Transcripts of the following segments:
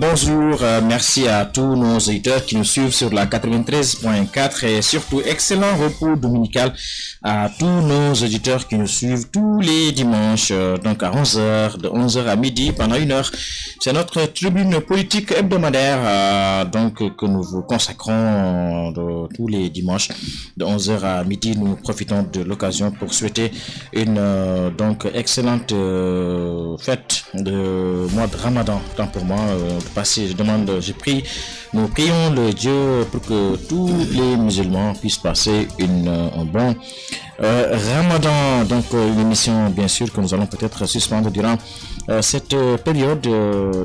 Bonjour, merci à tous nos auditeurs qui nous suivent sur la 93.4 et surtout excellent repos dominical à tous nos auditeurs qui nous suivent tous les dimanches, donc à 11 heures, de 11 heures à midi pendant une heure. C'est notre tribune politique hebdomadaire donc que nous vous consacrons tous les dimanches de 11 heures à midi. Nous profitons de l'occasion pour souhaiter une donc excellente fête de mois de Ramadan. Tant pour moi passer, nous prions le Dieu pour que tous les musulmans puissent passer un bon Ramadan. Donc une émission bien sûr que nous allons peut-être suspendre durant cette période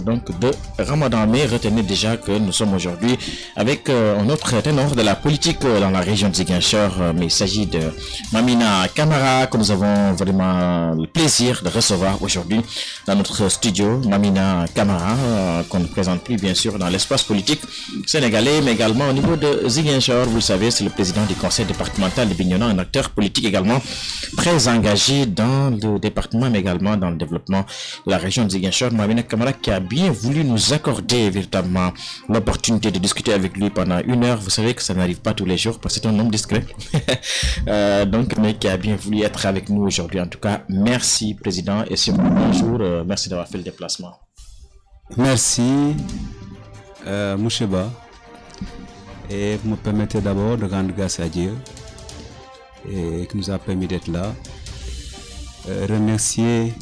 donc de Ramadan. Mais retenez déjà que nous sommes aujourd'hui avec un autre ténor de la politique dans la région de Ziguinchor. Mais il s'agit de Mamina Camara que nous avons vraiment le plaisir de recevoir aujourd'hui dans notre studio. Mamina Camara qu'on ne présente plus bien sûr dans l'espace politique sénégalais, mais également au niveau de Ziguinchor. Vous le savez, c'est le président du conseil départemental de Bignona, un acteur politique également très engagé dans le département, mais également dans le développement de la région de Ziguinchor. Mamina Camara qui a bien voulu nous accorder véritablement l'opportunité de discuter avec lui pendant une heure. Vous savez que ça n'arrive pas tous les jours parce que c'est un homme discret. Donc, mais qui a bien voulu être avec nous aujourd'hui. En tout cas, merci président et surtout bonjour. Merci d'avoir fait le déplacement. Merci, Moucheba. Et vous me permettez d'abord de rendre grâce à Dieu et qui nous a permis d'être là. Remercier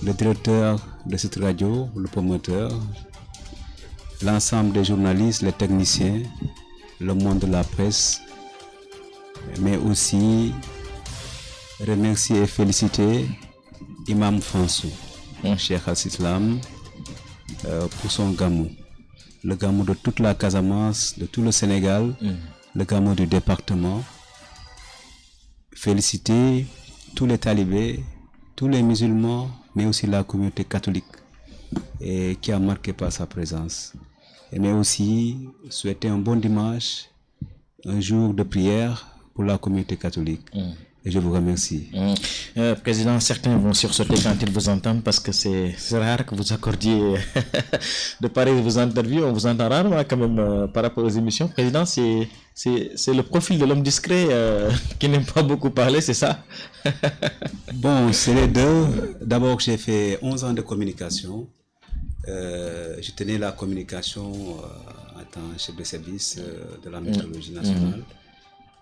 le directeur de cette radio, le promoteur, l'ensemble des journalistes, les techniciens, le monde de la presse, mais aussi remercier et féliciter Imam Fansou, Cheikh Al-Islam, pour son gamou. Le gamou de toute la Casamance, de tout le Sénégal, le gamou du département. Féliciter tous les talibés, tous les musulmans, mais aussi la communauté catholique et qui a marqué par sa présence. Mais aussi souhaiter un bon dimanche, un jour de prière pour la communauté catholique. Et je vous remercie. Président, certains vont sursauter quand ils vous entendent parce que c'est rare que vous accordiez de pareilles vos interviews. On vous entend rarement quand même par rapport aux émissions. Président, c'est le profil de l'homme discret qui n'aime pas beaucoup parler, c'est ça? Bon, c'est les deux. D'abord, j'ai fait 11 ans de communication. Je tenais la communication en tant que chef de service de la météorologie nationale.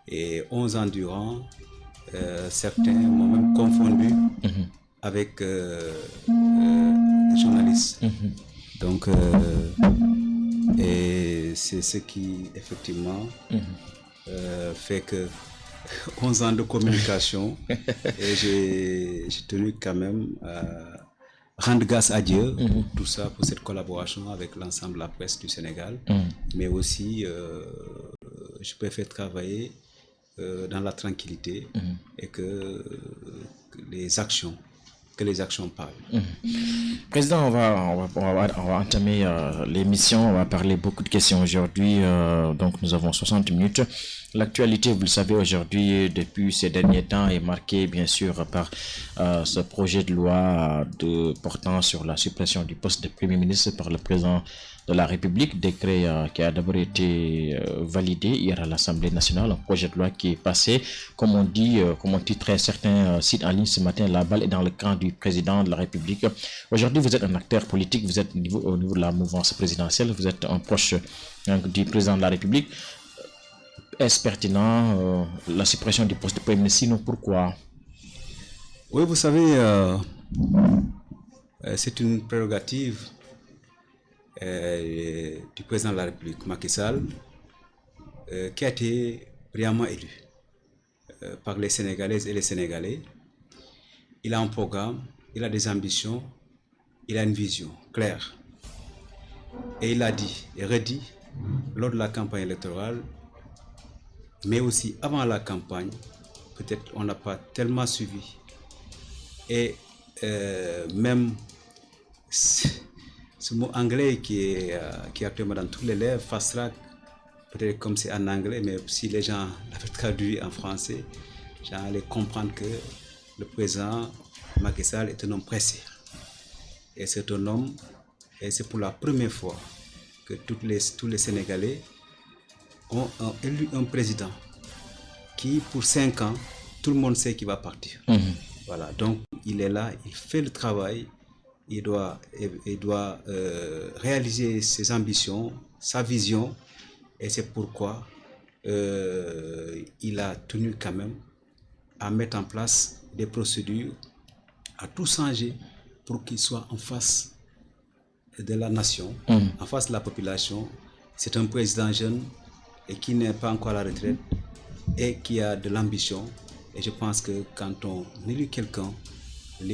Et 11 ans durant, certains m'ont même confondu avec les journalistes. Donc, et c'est ce qui, effectivement, fait que 11 ans de communication, et j'ai tenu quand même à rendre grâce à Dieu, tout ça pour cette collaboration avec l'ensemble de la presse du Sénégal, mais aussi je préfère travailler dans la tranquillité et que les actions parlent. Président, on va entamer l'émission, on va parler beaucoup de questions aujourd'hui, donc nous avons 60 minutes. L'actualité, vous le savez, aujourd'hui, depuis ces derniers temps, est marquée bien sûr par ce projet de loi portant sur la suppression du poste de Premier ministre par le président de la République, décret qui a d'abord été validé hier à l'Assemblée nationale, un projet de loi qui est passé, comme on dit, comme ont titré certains sites en ligne ce matin, la balle est dans le camp du président de la République. Aujourd'hui, vous êtes un acteur politique, vous êtes au niveau de la mouvance présidentielle, vous êtes un proche du président de la République. Est-ce pertinent la suppression du poste de Premier ministre? Sinon, pourquoi? Oui, vous savez, c'est une prérogative du président de la République, Macky Sall, qui a été brillamment élu par les Sénégalaises et les Sénégalais. Il a un programme, il a des ambitions, il a une vision claire. Et il a dit et redit lors de la campagne électorale, mais aussi avant la campagne, peut-être on n'a pas tellement suivi. Et même ce mot anglais qui est actuellement dans tous les lèvres, fast track, peut-être comme c'est en anglais, mais si les gens l'avaient traduit en français, les gens allaient comprendre que le président Macky Sall est un homme pressé. Et c'est un homme, et c'est pour la première fois que tous les Sénégalais ont élu un président qui, pour 5 ans, tout le monde sait qu'il va partir. Voilà, donc il est là, il fait le travail, il doit réaliser ses ambitions, sa vision, et c'est pourquoi il a tenu quand même à mettre en place des procédures, à tout changer pour qu'il soit en face de la nation, en face de la population. C'est un président jeune et qui n'est pas encore à la retraite et qui a de l'ambition. Et je pense que quand on élit quelqu'un, les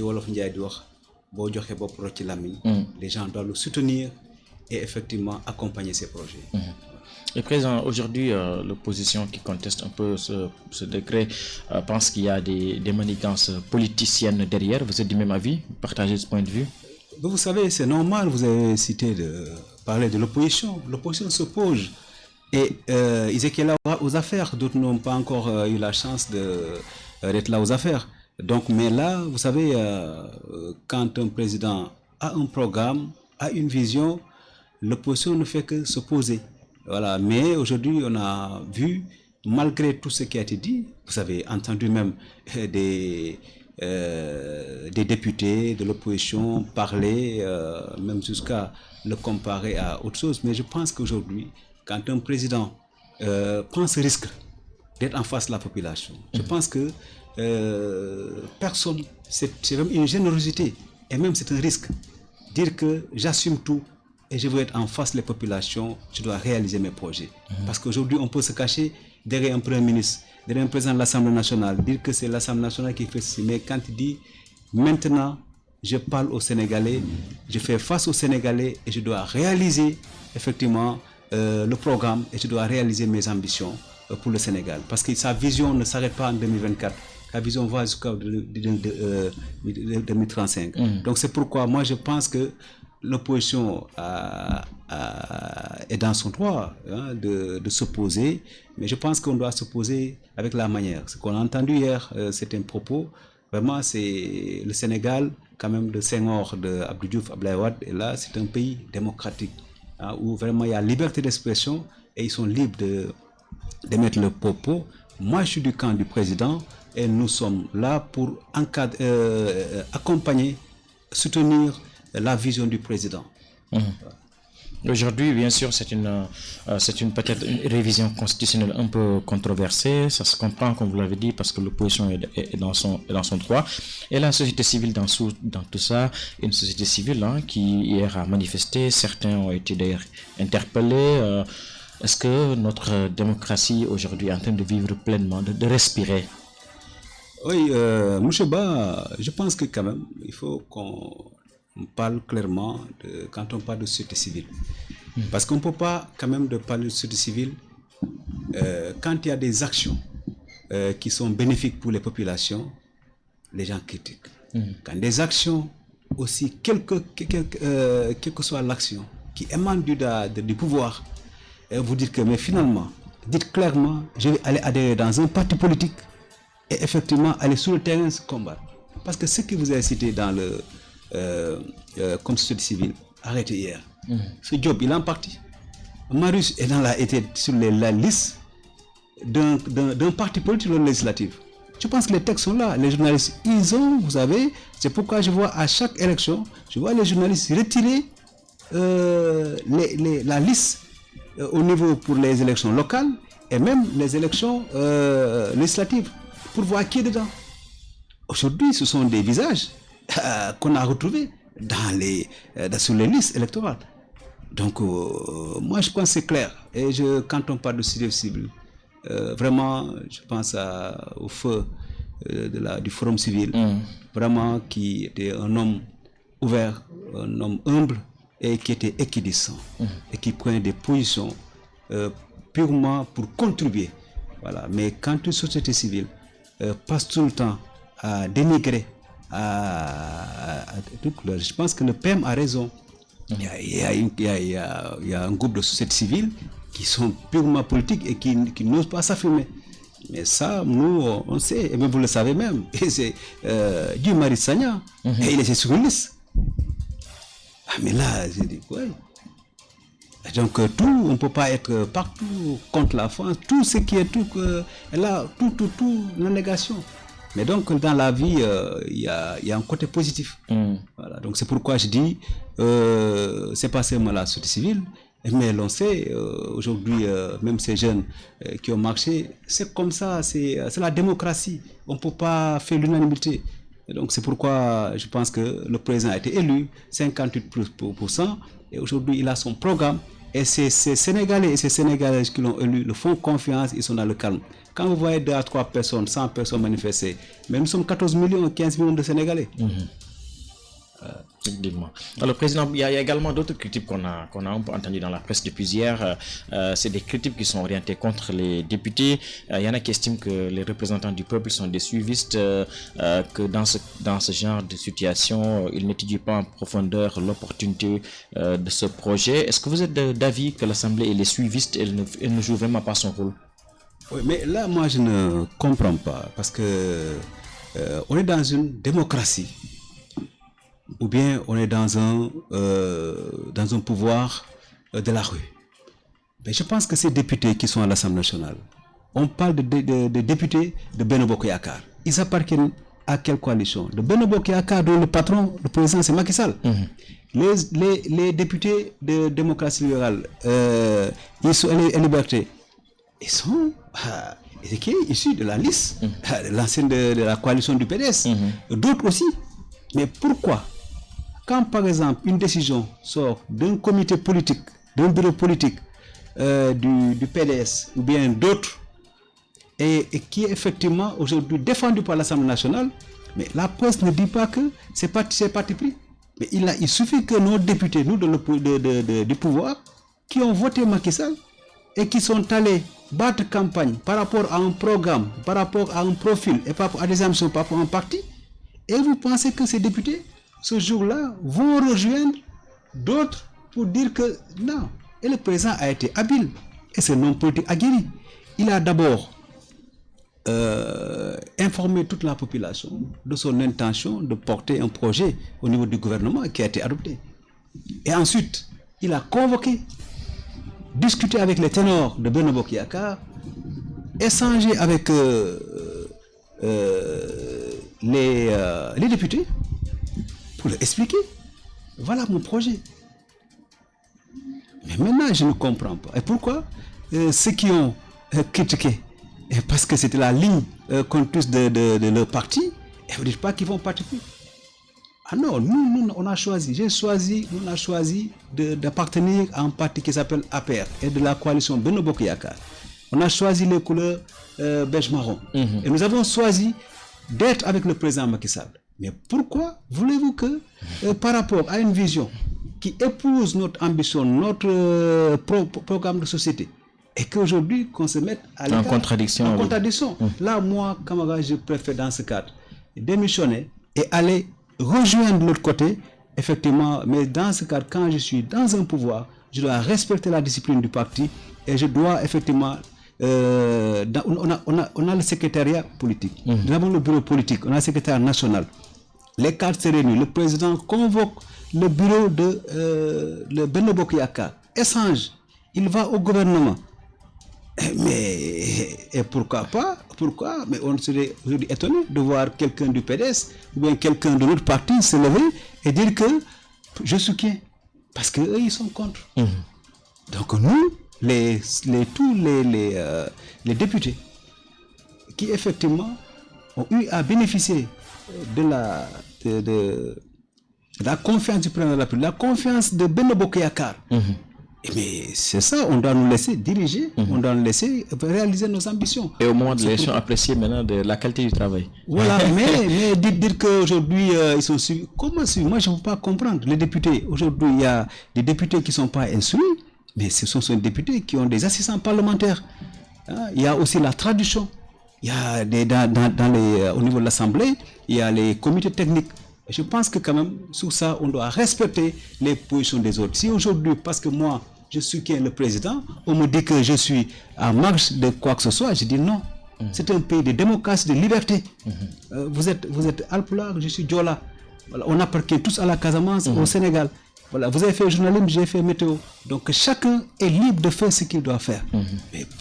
gens doivent le soutenir et effectivement accompagner ses projets. Et présent aujourd'hui, l'opposition qui conteste un peu ce décret pense qu'il y a des manigances politiciennes derrière. Vous êtes du même avis? Vous partagez ce point de vue? Vous savez, c'est normal, vous avez cité parler de l'opposition. L'opposition s'oppose et ils étaient là aux affaires. D'autres n'ont pas encore eu la chance d'être là aux affaires. Donc, mais là, vous savez, quand un président a un programme, a une vision, l'opposition ne fait que s'opposer. Voilà. Mais aujourd'hui, on a vu, malgré tout ce qui a été dit, vous avez entendu même des députés de l'opposition parler, même jusqu'à le comparer à autre chose. Mais je pense qu'aujourd'hui, quand un président prend ce risque d'être en face de la population, je pense que personne, c'est même une générosité et même c'est un risque. Dire que j'assume tout et je veux être en face des populations, je dois réaliser mes projets. Parce qu'aujourd'hui, on peut se cacher derrière un premier ministre, derrière un président de l'Assemblée nationale, dire que c'est l'Assemblée nationale qui fait ceci. Mais quand il dit, maintenant, je parle aux Sénégalais, je fais face aux Sénégalais et je dois réaliser effectivement le programme et je dois réaliser mes ambitions pour le Sénégal. Parce que sa vision ne s'arrête pas en 2024. La vision va jusqu'en 2035. Donc c'est pourquoi moi je pense que l'opposition est dans son droit de s'opposer, mais je pense qu'on doit s'opposer avec la manière. Ce qu'on a entendu hier, c'est un propos, vraiment c'est le Sénégal, quand même de Senghor, de Abdou Diouf, Abdoulaye Wade, et là c'est un pays démocratique, où vraiment il y a liberté d'expression et ils sont libres de mettre le propos. Moi je suis du camp du président et nous sommes là pour accompagner, soutenir la vision du président. Aujourd'hui, bien sûr, c'est peut-être une révision constitutionnelle un peu controversée. Ça se comprend, comme vous l'avez dit, parce que l'opposition est dans son droit. Et la société civile dans tout ça, une société civile qui hier a manifesté. Certains ont été d'ailleurs interpellés. Est-ce que notre démocratie aujourd'hui est en train de vivre pleinement, de respirer? Oui, M. Ba, je pense que quand même, il faut qu'on parle clairement quand on parle de société civile. Parce qu'on ne peut pas quand même parler de société civile quand il y a des actions qui sont bénéfiques pour les populations, les gens critiquent. Quand des actions aussi, quelle que soit l'action qui émane du pouvoir, vous dites que, mais finalement, dites clairement, je vais aller adhérer dans un parti politique et effectivement aller sur le terrain se combattre. Parce que ce que vous avez cité dans comme société civile, arrêté hier, ce job, il est en partie. Marius était sur la liste d'un parti politique législatif. Je pense que les textes sont là. Les journalistes, vous savez, c'est pourquoi je vois à chaque élection, je vois les journalistes retirer la liste au niveau pour les élections locales et même les élections législatives pour voir qui est dedans. Aujourd'hui, ce sont des visages qu'on a retrouvés sur les listes électorales. Donc, moi, je pense que c'est clair. Et quand on parle de société civile, vraiment, je pense au feu du Forum civil, vraiment qui était un homme ouvert, un homme humble et qui était équidistant et qui prenait des positions purement pour contribuer. Voilà. Mais quand une société civile passe tout le temps à dénigrer, je pense que le PM a raison. Il y a un groupe de sociétés civiles qui sont purement politiques et qui n'osent pas s'affirmer. Mais ça, nous, on sait, et même vous le savez même. Et c'est Guy Marius Sagna, et il était sur une liste. Ah, mais là, j'ai dit, ouais. Donc on ne peut pas être partout contre la France, tout ce qui est tout, là, tout, la négation. Mais donc dans la vie, il y a un côté positif. Voilà. Donc c'est pourquoi je dis, c'est pas seulement la société civile, mais l'on sait, aujourd'hui, même ces jeunes qui ont marché, c'est comme ça, c'est la démocratie. On ne peut pas faire l'unanimité. Et donc c'est pourquoi je pense que le président a été élu, 58%, et aujourd'hui il a son programme. Et ces Sénégalais et ces Sénégalaises qui l'ont élu le font confiance, ils sont dans le calme. Quand vous voyez 2 à 3 personnes, 100 personnes manifester, mais nous sommes 14 millions, 15 millions de Sénégalais. Alors, Président, il y a également d'autres critiques qu'on a un peu entendues dans la presse depuis hier. C'est des critiques qui sont orientées contre les députés. Il y en a qui estiment que les représentants du peuple sont des suivistes, que dans ce genre de situation, ils n'étudient pas en profondeur l'opportunité de ce projet. Est-ce que vous êtes d'avis que l'Assemblée est les suivistes et elle ne joue vraiment pas son rôle? Oui, mais là, moi, je ne comprends pas, parce que on est dans une démocratie. Ou bien on est dans un pouvoir de la rue. Mais je pense que ces députés qui sont à l'Assemblée nationale, on parle de députés de Benno Bokk Yakaar. Ils appartiennent à quelle coalition? De Benno Bokk Yakaar, dont le patron, le président, c'est Macky Sall. Les députés de démocratie libérale, ils sont et liberté, ils sont issus de la liste, l'ancienne de la coalition du PDS. D'autres aussi. Mais pourquoi? Quand par exemple une décision sort d'un comité politique, d'un bureau politique du PDS ou bien d'autres, et qui est effectivement aujourd'hui défendu par l'Assemblée nationale, mais la presse ne dit pas que c'est parti pris. Mais il suffit que nos députés, nous du pouvoir, qui ont voté Macky Sall et qui sont allés battre campagne par rapport à un programme, par rapport à un profil et par rapport à des ambitions, par rapport à un parti, et vous pensez que ces députés, ce jour-là, vont rejoindre d'autres pour dire que non. Et le président a été habile. Et c'est un homme politique aguerri. Il a d'abord informé toute la population de son intention de porter un projet au niveau du gouvernement qui a été adopté. Et ensuite, il a convoqué, discuté avec les ténors de Benno Bokk Yakaar, échangé avec les députés, pour leur expliquer, voilà mon projet. Mais maintenant, je ne comprends pas. Et pourquoi ceux qui ont critiqué, parce que c'était la ligne conduite de leur parti, et vous ne dites pas qu'ils vont participer. Ah non, nous, on a choisi, on a choisi d'appartenir à un parti qui s'appelle APR et de la coalition Benno Bokk Yakaar. On a choisi les couleurs beige marron. Et nous avons choisi d'être avec le président Macky Sall. Mais pourquoi voulez-vous que, par rapport à une vision qui épouse notre ambition, notre programme de société, et qu'aujourd'hui qu'on se mette à l'écart, en contradiction. Là, moi, camarade, je préfère dans ce cadre démissionner et aller rejoindre l'autre côté, effectivement. Mais dans ce cadre, quand je suis dans un pouvoir, je dois respecter la discipline du parti et je dois effectivement... on a le secrétariat politique, nous avons le bureau politique, on a le secrétaire national. Les cadres se réunissent, le président convoque le bureau de Benno Bokk Yakaar, échange, il va au gouvernement. Mais pourquoi pas? Pourquoi? Mais on serait aujourd'hui étonné de voir quelqu'un du PDS ou bien quelqu'un de l'autre parti se lever et dire que je soutiens, parce qu'eux ils sont contre. Donc nous, tous les députés qui effectivement ont eu à bénéficier de la confiance du président de la République, la confiance de Benno Bokk Yakaar. Mais c'est ça, on doit nous laisser diriger, on doit nous laisser réaliser nos ambitions. Et au moment de l'élection, apprécier maintenant de la qualité du travail. Voilà, mais dire qu'aujourd'hui, ils sont suivis. Comment suivis? Moi, je ne peux pas comprendre. Les députés, aujourd'hui, il y a des députés qui ne sont pas instruits, mais ce sont ces députés qui ont des assistants parlementaires. Il y a aussi la traduction. Il y a au niveau de l'Assemblée, il y a les comités techniques. Je pense que quand même, sur ça, on doit respecter les positions des autres. Si aujourd'hui, parce que moi, je soutiens le président, on me dit que je suis en marche de quoi que ce soit, je dis non. C'est un pays de démocratie, de liberté. Vous êtes Alpulaar, je suis Diola. Voilà, on appartient tous à la Casamance, au Sénégal. Voilà, vous avez fait journalisme, j'ai fait météo. Donc chacun est libre de faire ce qu'il doit faire.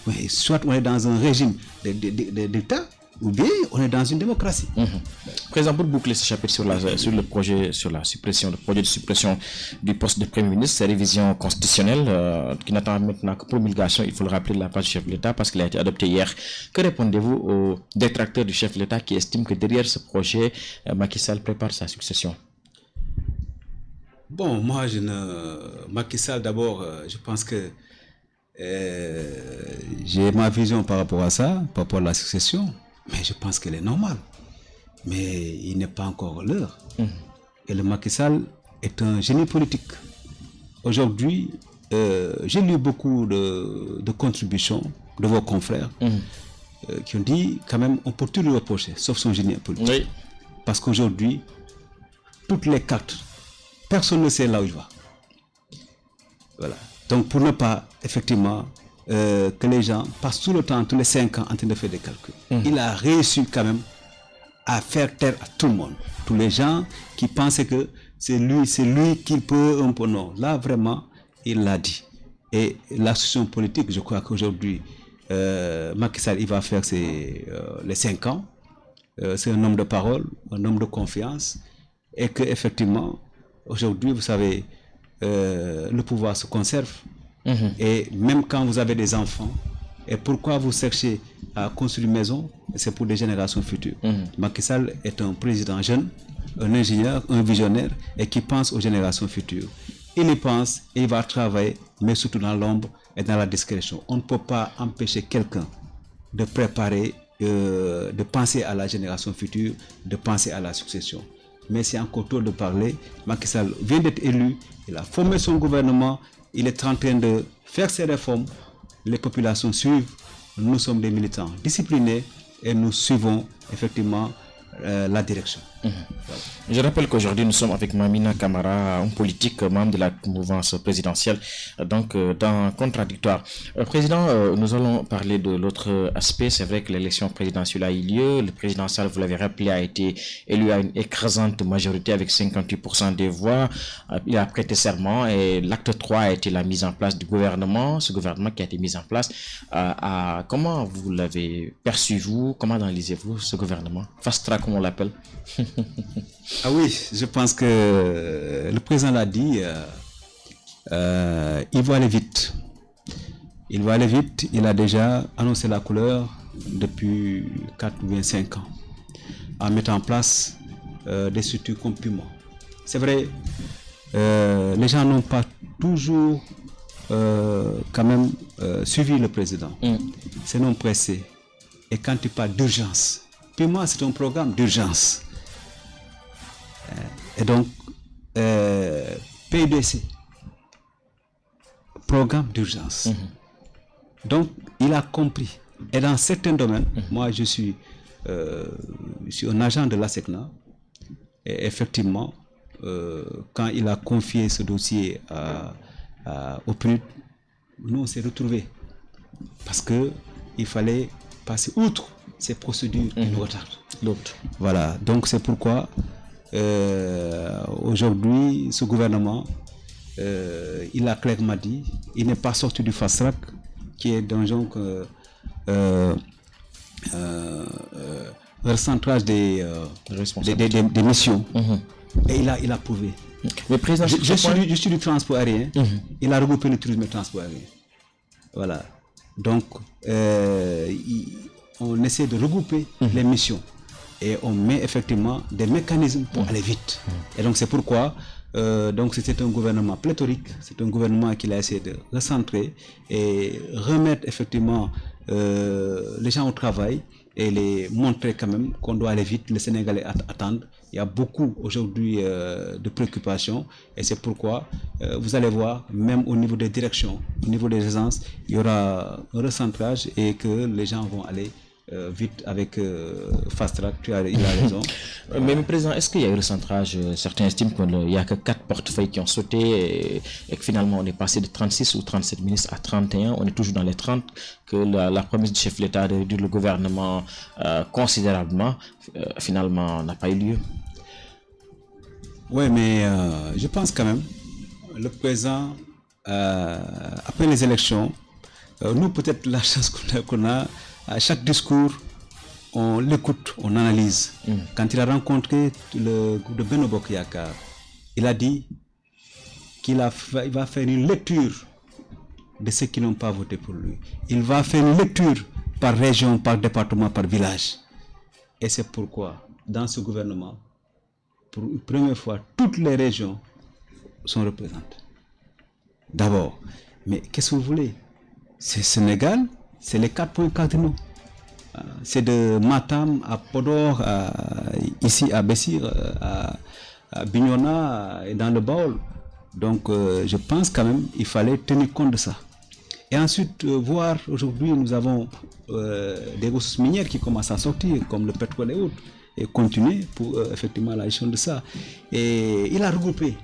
Mais soit on est dans un régime d'État, ou bien on est dans une démocratie. Président, pour boucler ce chapitre sur le projet, sur la suppression, le projet de suppression du poste de Premier ministre, ces révisions constitutionnelles qui n'attend maintenant que promulgation, il faut le rappeler, de la part du chef de l'État parce qu'il a été adopté hier. Que répondez-vous aux détracteurs du chef de l'État qui estiment que derrière ce projet, Macky Sall prépare sa succession? Bon, moi, Macky Sall, d'abord, je pense que j'ai ma vision par rapport à ça, par rapport à la succession, mais je pense qu'elle est normale. Mais il n'est pas encore l'heure. Et le Macky Sall est un génie politique. Aujourd'hui, j'ai lu beaucoup de contributions de vos confrères qui ont dit quand même on peut tout lui reprocher, sauf son génie politique. Oui. Parce qu'aujourd'hui, toutes les cartes, personne ne sait là où il va. Voilà. Donc pour ne pas, effectivement, que les gens passent tout le temps, tous les 5 ans, en train de faire des calculs. Il a réussi quand même à faire taire à tout le monde. Tous les gens qui pensaient que c'est lui qui peut un peu. Non, là vraiment, il l'a dit. Et la situation politique, je crois qu'aujourd'hui, Macky Sall, il va faire les 5 ans. C'est un homme de parole, un homme de confiance. Et que effectivement, aujourd'hui, vous savez, le pouvoir se conserve. Et même quand vous avez des enfants, et pourquoi vous cherchez à construire une maison, c'est pour des générations futures. Macky Sall est un président jeune, un ingénieur, un visionnaire, et qui pense aux générations futures. Il y pense et il va travailler, mais surtout dans l'ombre et dans la discrétion. On ne peut pas empêcher quelqu'un de préparer, de penser à la génération future, de penser à la succession. Mais c'est encore tôt de parler. Macky Sall vient d'être élu, il a formé son gouvernement, il est en train de faire ses réformes, les populations suivent, nous sommes des militants disciplinés et nous suivons effectivement la direction. Voilà. Je rappelle qu'aujourd'hui nous sommes avec Mamina Camara, un politique membre de la mouvance présidentielle, donc dans contradictoire. Président, nous allons parler de l'autre aspect. C'est vrai que l'élection présidentielle a eu lieu. Le président Sall, vous l'avez rappelé, a été élu à une écrasante majorité avec 58% des voix. Il a prêté serment et l'acte 3 a été la mise en place du gouvernement. Ce gouvernement qui a été mis en place, comment vous l'avez perçu, vous? Comment analysez-vous ce gouvernement? Fast track, comme on l'appelle. Ah oui, je pense que le président l'a dit, il va aller vite. Il va aller vite, il a déjà annoncé la couleur depuis 4 ou 5 ans, en mettant en place des structures comme Puma. C'est vrai, les gens n'ont pas toujours quand même suivi le président. C'est non pressé. Et quand tu parles d'urgence, Puma c'est un programme d'urgence. Et donc, PDC, programme d'urgence. Donc, il a compris. Et dans certains domaines, moi je suis un agent de l'ASECNA. Et effectivement, quand il a confié ce dossier au PNUD, nous on s'est retrouvés. Parce qu'il fallait passer outre ces procédures qui nous retardent. Voilà, donc c'est pourquoi aujourd'hui, ce gouvernement, il a clairement dit, il n'est pas sorti du fast track, qui est donc recentrage des missions. Et il a prouvé. Mais président, je suis du transport aérien. Il a regroupé le tourisme et le transport aérien. Voilà. Donc, on essaie de regrouper les missions. Et on met effectivement des mécanismes pour aller vite. Et donc c'est pourquoi donc c'était un gouvernement pléthorique, c'est un gouvernement qui a essayé de recentrer et remettre effectivement les gens au travail et les montrer quand même qu'on doit aller vite, les Sénégalais attendent. Il y a beaucoup aujourd'hui de préoccupations et c'est pourquoi vous allez voir, même au niveau des directions, au niveau des agences, il y aura un recentrage et que les gens vont aller vite avec Fast Track, il a raison. Mais président, est-ce qu'il y a eu un recentrage? Certains estiment qu'il n'y a que 4 portefeuilles qui ont sauté et que finalement on est passé de 36 ou 37 ministres à 31, on est toujours dans les 30, que la promesse du chef de l'État de réduire le gouvernement considérablement, finalement n'a pas eu lieu. Oui, mais je pense quand même, le président, après les élections, nous peut-être la chance qu'on a, à chaque discours, on l'écoute, on analyse. Quand il a rencontré le groupe de Benno Bokk Yakaar, il a dit il va faire une lecture de ceux qui n'ont pas voté pour lui. Il va faire une lecture par région, par département, par village. Et c'est pourquoi, dans ce gouvernement, pour une première fois, toutes les régions sont représentées. D'abord, mais qu'est-ce que vous voulez? C'est Sénégal, c'est les 4 points cardinaux. C'est de Matam à Podor, ici à Bessir, à Bignona et dans le Baol. Donc je pense quand même qu'il fallait tenir compte de ça. Et ensuite, voir aujourd'hui, nous avons des ressources minières qui commencent à sortir, comme le pétrole et autres, et continuer pour effectivement la gestion de ça. Et il a regroupé,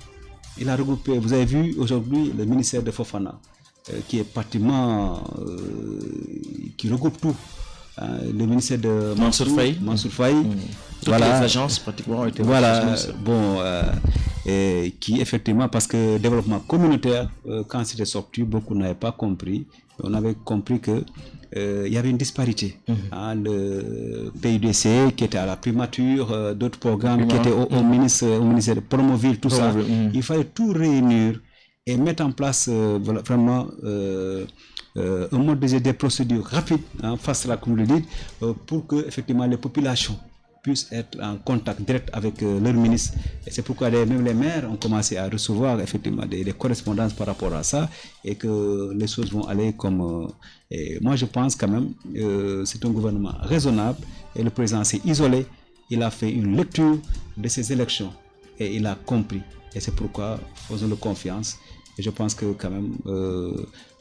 vous avez vu aujourd'hui le ministère de Fofana, qui est pratiquement, qui regroupe tout. Le ministère de Mansour Faye. Toutes voilà, les agences pratiquement ont été voilà, bon, qui effectivement, parce que développement communautaire, quand c'était sorti, beaucoup n'avaient pas compris. On avait compris que il y avait une disparité. Le PUDC qui était à la primature, d'autres programmes qui étaient au ministère de Promoville, tout ça. Il fallait tout réunir et mettre en place vraiment un mode des procédures rapides face à la communauté, pour que effectivement les populations puissent être en contact direct avec leur ministre. Et c'est pourquoi même les maires ont commencé à recevoir effectivement des correspondances par rapport à ça, et que les choses vont aller comme... et moi je pense quand même c'est un gouvernement raisonnable, et le président s'est isolé, il a fait une lecture de ces élections et il a compris. Et c'est pourquoi faisons-le confiance. Et je pense que quand même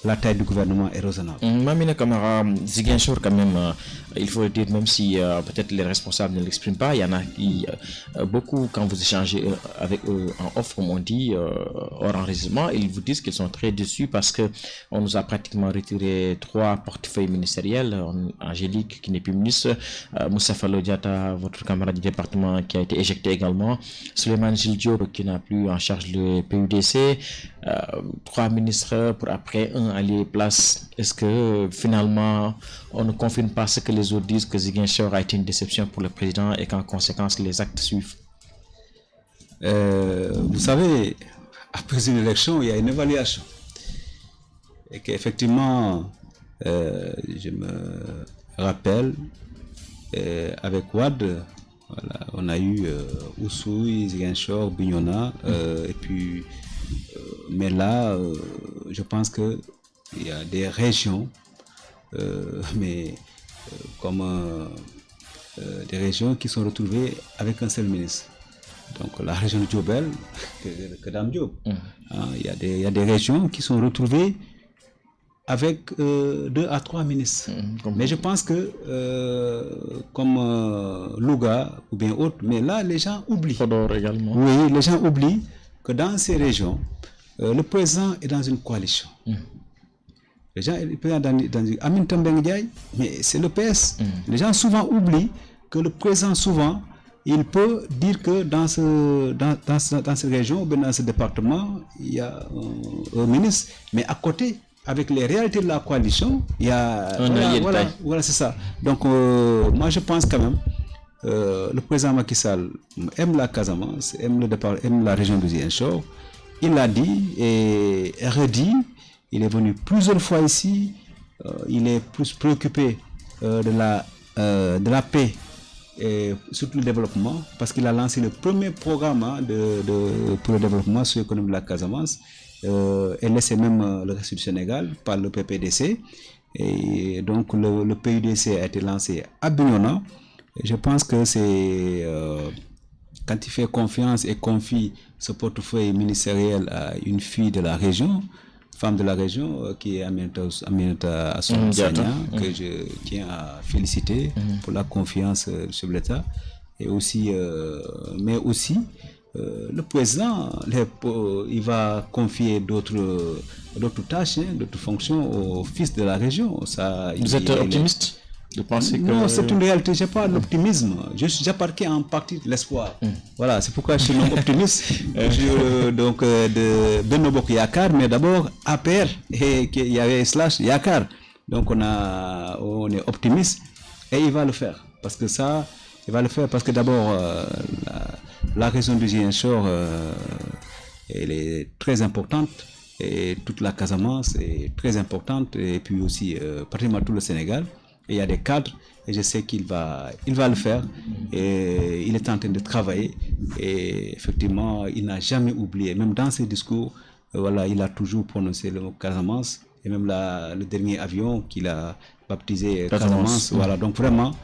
la taille du gouvernement est raisonnable. Mamina Camara, Ziguinchor quand même, il faut le dire, même si peut-être les responsables ne l'expriment pas, il y en a qui, beaucoup, quand vous échangez avec eux en off, comme on dit, hors enregistrement, ils vous disent qu'ils sont très déçus parce que on nous a pratiquement retiré 3 portefeuilles ministériels. Angélique, qui n'est plus ministre, Moussa Fallo Diatta, votre camarade du département, qui a été éjecté également, Souleymane Jules Diop, qui n'a plus en charge le PUDC, 3 ministres pour après un allié place. Est-ce que finalement on ne confirme pas ce que les autres disent, que Ziguinchor a été une déception pour le président et qu'en conséquence les actes suivent? Vous savez, après une élection, il y a une évaluation. Et qu'effectivement, je me rappelle, avec Wade, voilà, on a eu Oussouye, Ziguinchor, Bignona, et puis mais là, je pense qu'il y a des régions, comme des régions qui sont retrouvées avec un seul ministre. Donc la région de Diourbel, que Dame Diop. Il y a des régions qui sont retrouvées avec 2 à 3 ministres. Mais je pense que, comme Louga ou bien autre, mais là, les gens oublient. Podor également. Oui, les gens oublient que dans ces régions, le président est dans une coalition. Les gens, le président dans Amin Tambeng Ndiaye, mais c'est le PS. Les gens souvent oublient que le président, souvent, il peut dire que dans cette région, ou bien dans ce département, il y a un ministre, mais à côté, avec les réalités de la coalition, il y a... Voilà, c'est ça. Donc, moi, je pense quand même, le président Macky Sall aime la Casamance, aime la région de Ziguinchor. Il l'a dit et redit. Il est venu plusieurs fois ici. Il est plus préoccupé de la paix et surtout le développement, parce qu'il a lancé le premier programme pour le développement socio-économique de la Casamance, et laissé même le reste du Sénégal par le PPDC. Et donc le PUDC a été lancé à Bignona. Et je pense que c'est quand il fait confiance et confie ce portefeuille ministériel à une fille de la région, femme de la région, qui est Aminata Assome Sagna, que je tiens à féliciter pour la confiance du chef de l'État. Et aussi, mais aussi, le président, il va confier d'autres tâches, d'autres fonctions au fils de la région. Ça, vous êtes optimiste? de penser que... Non, c'est une réalité, je n'ai pas l'optimisme. J'appartiens en partie de l'espoir. Voilà, c'est pourquoi je suis non optimiste. Je suis de Benno Bokk Yakaar, mais d'abord APR, et il y avait slash Yakaar. Donc on est optimiste et il va le faire. Parce que ça, il va le faire parce que d'abord, la région du Ziguinchor, elle est très importante. Et toute la Casamance est très importante. Et puis aussi, pratiquement tout le Sénégal. Et il y a des cadres et je sais qu'il va le faire et il est en train de travailler et effectivement il n'a jamais oublié, même dans ses discours, voilà, il a toujours prononcé le mot Casamance et même le dernier avion qu'il a baptisé Casamance, voilà, donc vraiment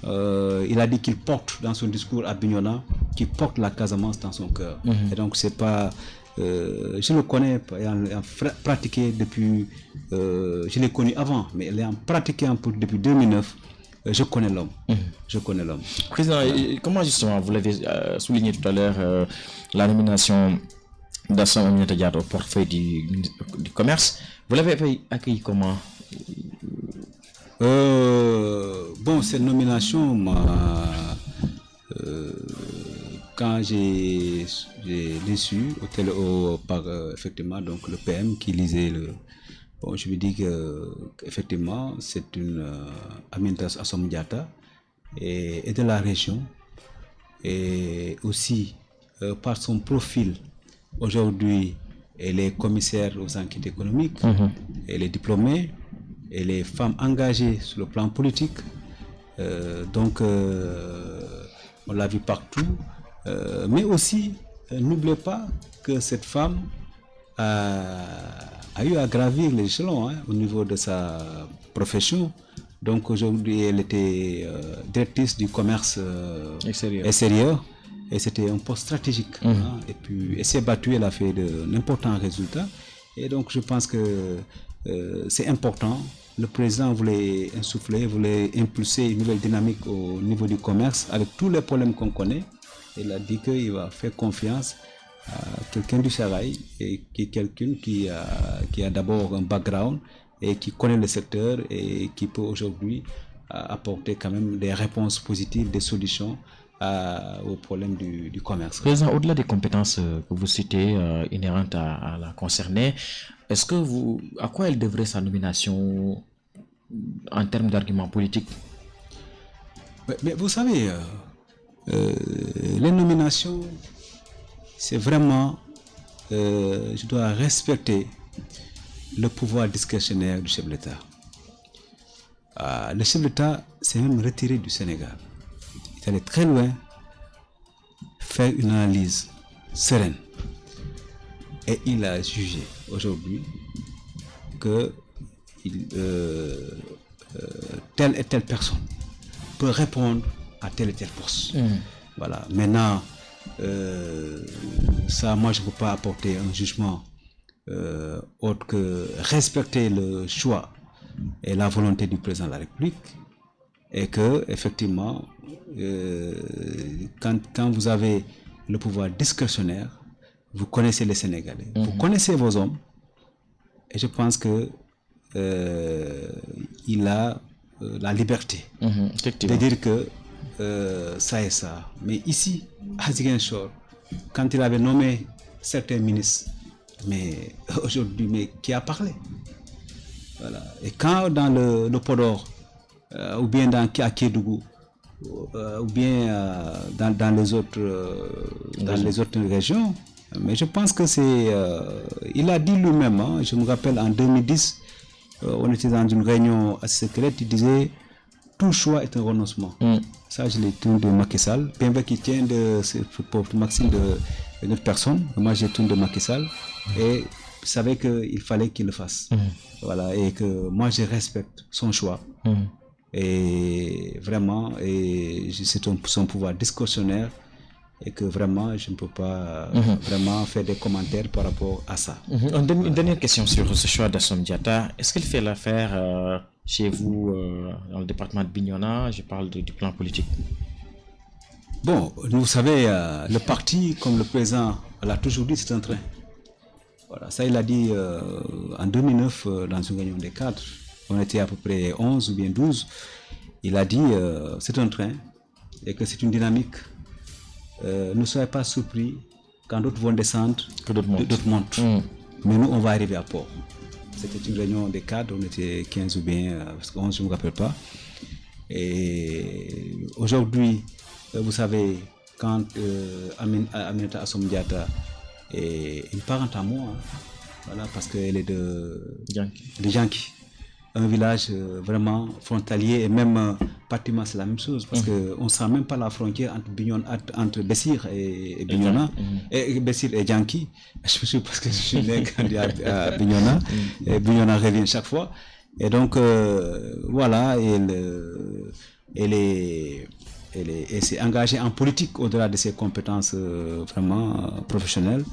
il a dit qu'il porte dans son discours à Bignona, qu'il porte la Casamance dans son cœur. Et donc c'est pas je le connais, ayant pratiqué depuis, je l'ai connu avant, mais ayant pratiqué un peu depuis 2009, je connais l'homme. Je connais l'homme. Président, comment justement, vous l'avez souligné tout à l'heure, la nomination d'Assome Aminata Diatta au portefeuille du commerce, vous l'avez accueilli comment? Bon, cette nomination quand j'ai su par effectivement donc le PM qui lisait bon, je me dis que effectivement c'est une Aminata Assome Diatta et de la région et aussi par son profil aujourd'hui elle est commissaire aux enquêtes économiques, elle est diplômée, elle est femme engagée sur le plan politique, donc on l'a vu partout. Mais aussi, n'oubliez pas que cette femme a eu à gravir les échelons au niveau de sa profession. Donc aujourd'hui, elle était directrice du commerce extérieur et c'était un poste stratégique. Et puis, elle s'est battue, elle a fait d'importants résultats. Et donc, je pense que c'est important. Le président voulait insuffler, voulait impulser une nouvelle dynamique au niveau du commerce avec tous les problèmes qu'on connaît. Il a dit qu'il va faire confiance à quelqu'un du Saharaï et qui est quelqu'un qui a d'abord un background et qui connaît le secteur et qui peut aujourd'hui apporter quand même des réponses positives, des solutions aux problèmes du commerce. Président, au-delà des compétences que vous citez inhérentes à la concernée, est-ce que à quoi elle devrait sa nomination en termes d'arguments politiques? Mais vous savez, les nominations, c'est vraiment, je dois respecter le pouvoir discrétionnaire du chef de l'État. Le chef de l'État s'est même retiré du Sénégal. Il est allé très loin, faire une analyse sereine. Et il a jugé aujourd'hui que telle et telle personne peut répondre à tel et tel poste. Voilà. Maintenant, ça, moi, je ne peux pas apporter un jugement autre que respecter le choix et la volonté du président de la République. Et que, effectivement, quand vous avez le pouvoir discrétionnaire, vous connaissez les Sénégalais, vous connaissez vos hommes, et je pense que il a la liberté de dire que ça et ça. Mais ici, à Ziguinchor, quand il avait nommé certains ministres, mais aujourd'hui, mais qui a parlé? Voilà. Et quand dans le Podor, ou bien à Kédougou, ou bien dans les autres régions, mais je pense que c'est... il a dit lui-même, je me rappelle en 2010, on était dans une réunion assez secrète, il disait tout choix est un renoncement. Ça, je l'ai tourné de Macky Sall. Bien qui tient de Maxime de notre personne, moi j'ai tourné de Macky Sall et je savais qu'il fallait qu'il le fasse. Voilà, et que moi je respecte son choix. Et vraiment, c'est son pouvoir discrétionnaire et que vraiment je ne peux pas vraiment faire des commentaires par rapport à ça. Une dernière question sur ce choix d'Assome Diatta. Est-ce qu'il fait l'affaire chez vous dans le département de Bignona? Je parle du plan politique. Bon, vous savez, le parti, comme le président l'a toujours dit, c'est un train. Voilà, ça il a dit en 2009 dans une réunion des cadres. On était à peu près 11 ou bien 12. Il a dit c'est un train et que c'est une dynamique. Ne soyez pas surpris quand d'autres vont descendre, Que d'autres montent. Mais nous, on va arriver à port. C'était une réunion des cadres, on était 15 ou bien 11, je ne me rappelle pas. Et aujourd'hui, vous savez, quand Aminata Assome Diatta est une parente à moi, voilà, parce qu'elle est de Djanki, un village vraiment frontalier, et même pratiquement c'est la même chose, parce qu'on ne sent même pas la frontière entre Bessir et Bignona, et Bessir et Djanki. Je suis parce que je suis né grandi à Bignona, et Bignona revient chaque fois. Et donc, voilà, elle s'est engagée en politique au-delà de ses compétences vraiment professionnelles.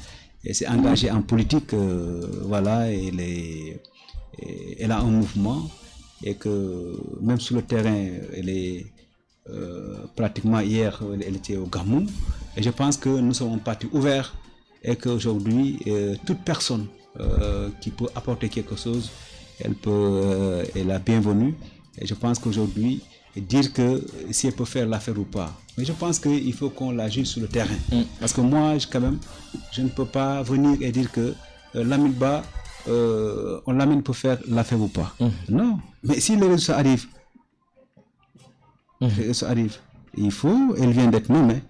Elle s'est engagée en politique, voilà, elle a un mouvement, et que même sur le terrain, elle est pratiquement hier, elle était au Gamou. Et je pense que nous sommes un parti ouvert, et qu'aujourd'hui, toute personne qui peut apporter quelque chose, elle est la bienvenue. Et je pense qu'aujourd'hui, dire que si elle peut faire l'affaire ou pas, mais je pense qu'il faut qu'on la juge sur le terrain. Parce que moi, quand même, je ne peux pas venir et dire que Lamine Ba, on l'amène pour faire l'affaire ou pas. Non, mais si les résultats arrivent, elle vient d'être nommée,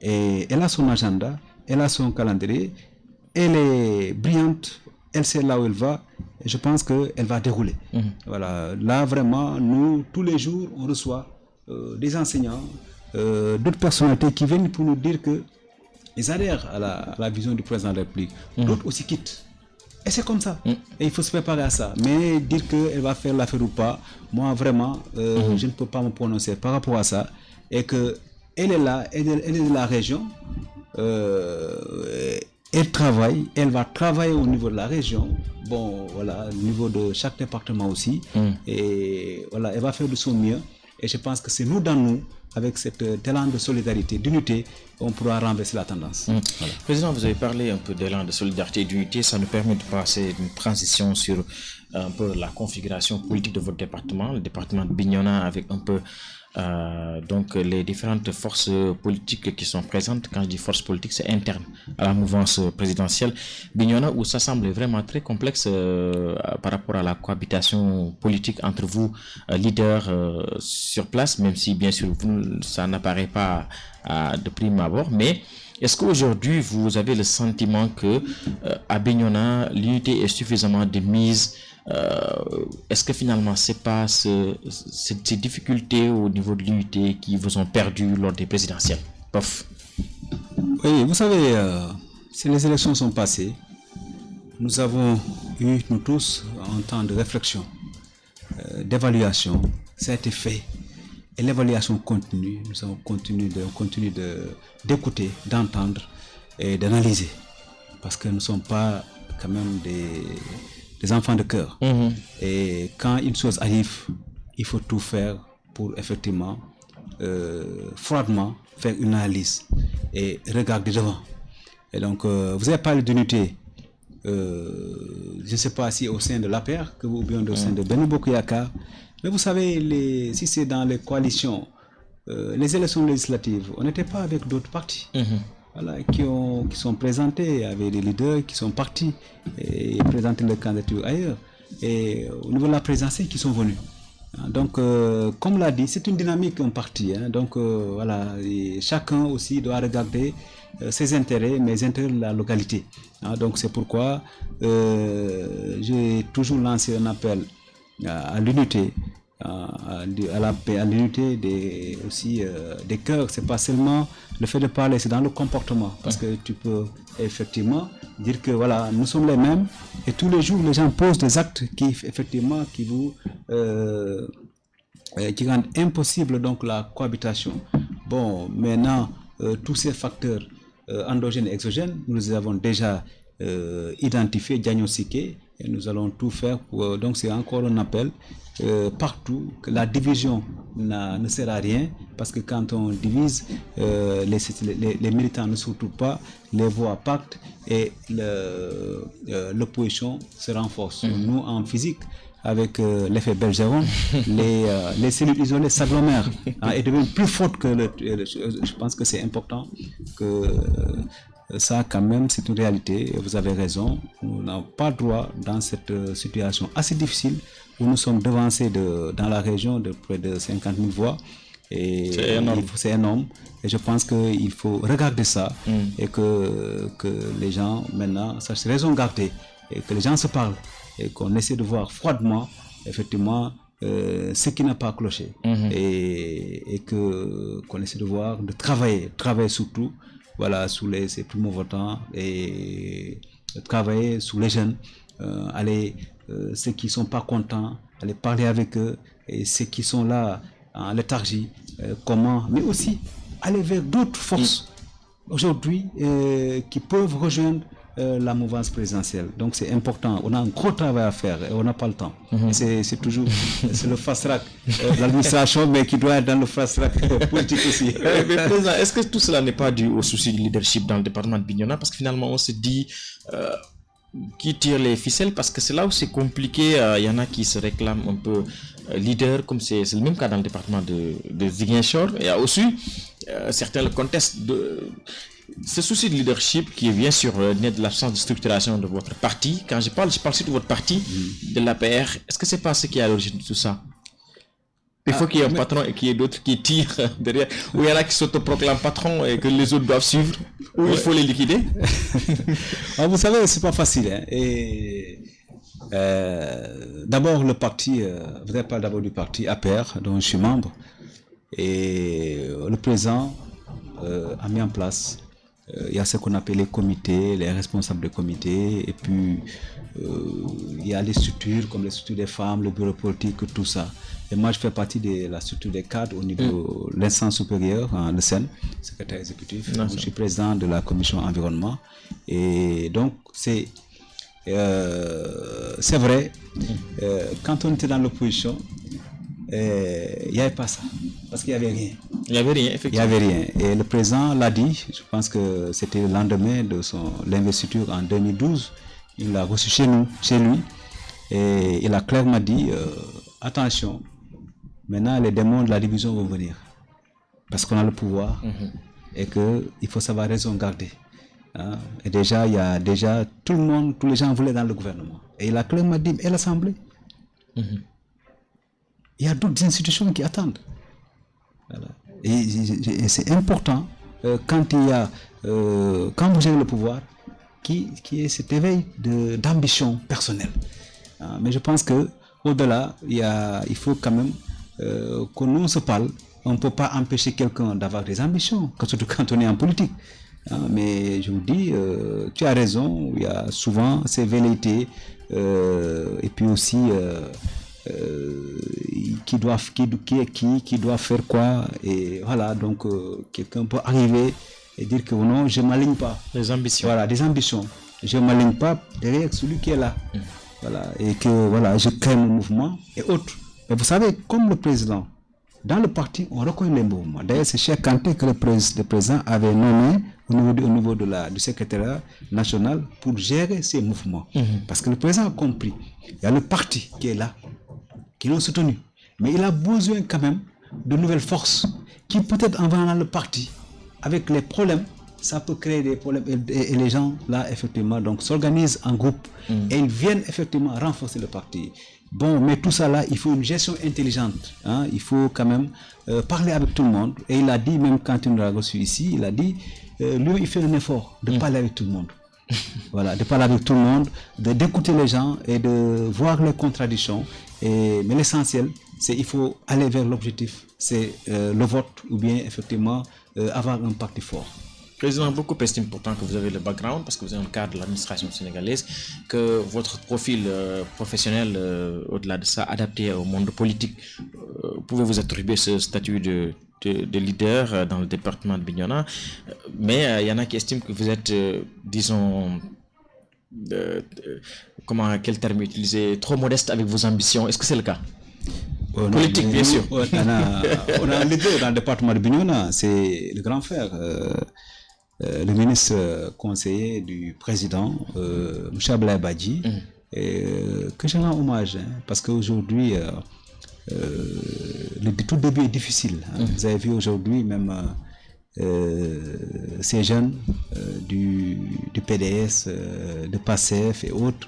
et elle a son agenda, elle a son calendrier, elle est brillante, elle sait là où elle va, et je pense qu'elle va dérouler. Voilà. Là, vraiment, nous, tous les jours, on reçoit des enseignants, d'autres personnalités qui viennent pour nous dire qu'ils adhèrent à la vision du président de la République. D'autres aussi quittent. Et c'est comme ça. Et il faut se préparer à ça. Mais dire qu'elle va faire l'affaire ou pas, moi, vraiment, je ne peux pas me prononcer par rapport à ça. Et qu'elle est là, elle est de la région. Elle va travailler au niveau de la région, bon voilà, au niveau de chaque département aussi, et voilà, elle va faire de son mieux, et je pense que c'est nous dans nous, avec cet talent de solidarité, d'unité, on pourra renverser la tendance. Voilà. Président, vous avez parlé un peu d'élan de solidarité et d'unité, ça nous permet de passer une transition sur un peu la configuration politique de votre département, le département de Bignona, avec un peu donc les différentes forces politiques qui sont présentes. Quand je dis forces politiques, c'est interne à la mouvance présidentielle. Bignona, où ça semble vraiment très complexe par rapport à la cohabitation politique entre vous, leaders sur place, même si bien sûr ça n'apparaît pas de prime abord, mais est-ce qu'aujourd'hui vous avez le sentiment que à Bignona l'unité est suffisamment de mise? Est-ce que finalement c'est pas ces difficultés au niveau de l'unité qui vous ont perdu lors des présidentielles? Pof. Oui, vous savez, si les élections sont passées, nous avons eu, nous tous, un temps de réflexion, d'évaluation. Ça a été fait. Et l'évaluation continue. Nous avons continué d'écouter, d'entendre et d'analyser. Parce que nous ne sommes pas quand même des enfants de cœur. Et quand une chose arrive, il faut tout faire pour effectivement, froidement, faire une analyse et regarder devant. Et donc, vous avez parlé d'unité. Je ne sais pas si au sein de l'APR ou bien au sein de Benno Bokk Yakaar. Mais vous savez, si c'est dans les coalitions, les élections législatives, on n'était pas avec d'autres partis. Voilà, qui sont présentés, avec des leaders qui sont partis et présenter leur candidature ailleurs. Et au niveau de la présidentielle, qui sont venus. Donc, comme l'a dit, c'est une dynamique, un parti. Donc, voilà, et chacun aussi doit regarder ses intérêts, mais les intérêts de la localité. Donc, c'est pourquoi j'ai toujours lancé un appel à l'unité, à l'unité des cœurs. C'est pas seulement le fait de parler, c'est dans le comportement, parce que tu peux effectivement dire que voilà, nous sommes les mêmes, et tous les jours les gens posent des actes qui rendent impossible donc la cohabitation. Bon, maintenant tous ces facteurs endogènes et exogènes, nous les avons déjà identifiés, diagnostiqués, et nous allons tout faire pour... donc c'est encore un appel partout, que la division ne sert à rien, parce que quand on divise, les militants ne se retrouvent pas, les voix pactent et l'opposition se renforce. Nous, en physique, avec l'effet Bergeron, les cellules isolées s'agglomèrent et deviennent plus fortes que je pense que c'est important que ça, quand même, c'est une réalité. Vous avez raison. Nous n'avons pas le droit, dans cette situation assez difficile, où nous sommes devancés dans la région de près de 50 000 voix. Et c'est énorme. Et je pense qu'il faut regarder ça et que les gens, maintenant, sachent raison garder et que les gens se parlent et qu'on essaie de voir froidement, effectivement, ce qui n'a pas cloché. Et qu'on essaie de voir, de travailler surtout, voilà, sous ces primo-votants et travailler sous les jeunes, ceux qui ne sont pas contents, aller parler avec eux, et ceux qui sont là en léthargie, mais aussi aller vers d'autres forces aujourd'hui qui peuvent rejoindre la mouvance présidentielle. Donc c'est important, on a un gros travail à faire et on n'a pas le temps. C'est toujours c'est le fast-track l'administration, mais qui doit être dans le fast-track politique aussi. Mais président, est-ce que tout cela n'est pas dû au souci du leadership dans le département de Bignona? Parce que finalement on se dit qui tire les ficelles, parce que c'est là où c'est compliqué. Il y en a qui se réclament un peu leader, comme c'est le même cas dans le département de Ziguinchor. Il y a aussi certains le contestent ce souci de leadership qui est bien sûr né de l'absence de structuration de votre parti. Quand je parle surtout de votre parti, de l'APR. Est-ce que c'est pas ce qui est à l'origine de tout ça? Il faut qu'il y ait un patron et qu'il y ait d'autres qui tirent derrière, ou il y en a qui s'autoproclament patron et que les autres doivent suivre, ou il faut les liquider. Alors, vous savez, c'est pas facile. D'abord, le parti, vous avez parlé d'abord du parti APR, dont je suis membre, et le président a mis en place, il y a ce qu'on appelle les comités, les responsables de comités, et puis il y a les structures comme les structures des femmes, le bureau politique, tout ça. Et moi, je fais partie de la structure des cadres au niveau de l'instance supérieure, le SEN, secrétaire exécutif. Donc, je suis président de la commission environnement. Et donc, c'est vrai, quand on était dans l'opposition, il n'y avait pas ça, parce qu'il n'y avait rien. Il n'y avait rien, effectivement. Il n'y avait rien. Et le président l'a dit, je pense que c'était le lendemain de l'investiture en 2012. Il l'a reçu chez lui, et il a clairement dit attention, maintenant les démons de la division vont venir, parce qu'on a le pouvoir et qu'il faut savoir raison garder. Et déjà, il y a tous les gens voulaient dans le gouvernement. Et il a clairement dit, et l'Assemblée, il y a d'autres institutions qui attendent. Voilà. Et c'est important quand vous avez le pouvoir, qui est cet éveil d'ambition personnelle. Mais je pense que au-delà, il faut quand même que nous se parle. On ne peut pas empêcher quelqu'un d'avoir des ambitions, surtout quand on est en politique. Mais je vous dis, tu as raison, il y a souvent ces velléités et puis aussi qui doit faire quoi, et voilà, donc quelqu'un peut arriver et dire que non, je ne m'aligne pas. Les ambitions. Voilà, des ambitions. Je ne m'aligne pas derrière celui qui est là. Voilà, et que voilà, je crée mon mouvement et autres. Mais vous savez, comme le président, dans le parti, on reconnaît les mouvements. D'ailleurs, c'est Cheikh Kanté que le président avait nommé au niveau du secrétariat national pour gérer ces mouvements. Parce que le président a compris. Il y a le parti qui est là, qui l'ont soutenu. Mais il a besoin quand même de nouvelles forces qui peut-être en venant dans le parti, avec les problèmes, ça peut créer des problèmes. Et les gens, là, effectivement, donc s'organisent en groupe et ils viennent effectivement renforcer le parti. Bon, mais tout ça là, il faut une gestion intelligente. Il faut quand même parler avec tout le monde. Et il a dit, même quand il nous a reçu ici, il a dit, lui, il fait un effort de parler avec tout le monde. Voilà, de parler avec tout le monde, d'écouter les gens et de voir les contradictions. Mais l'essentiel, c'est qu'il faut aller vers l'objectif, c'est le vote ou bien effectivement avoir un parti fort. Président, beaucoup estiment pourtant que vous avez le background, parce que vous êtes un cadre de l'administration sénégalaise, que votre profil professionnel, au-delà de ça, adapté au monde politique, pouvez vous attribuer ce statut de leader dans le département de Bignona. Mais il y en a qui estiment que vous êtes, disons, quel terme utiliser, trop modeste avec vos ambitions. Est-ce que c'est le cas? Politique, bien sûr. On a un leader dans le département de Bignona, c'est le grand frère, le ministre conseiller du président, M. Ablaye Badji, que je rends hommage, parce qu'aujourd'hui, le tout début est difficile. Vous avez vu aujourd'hui même ces jeunes du PDS, de PASSEF et autres,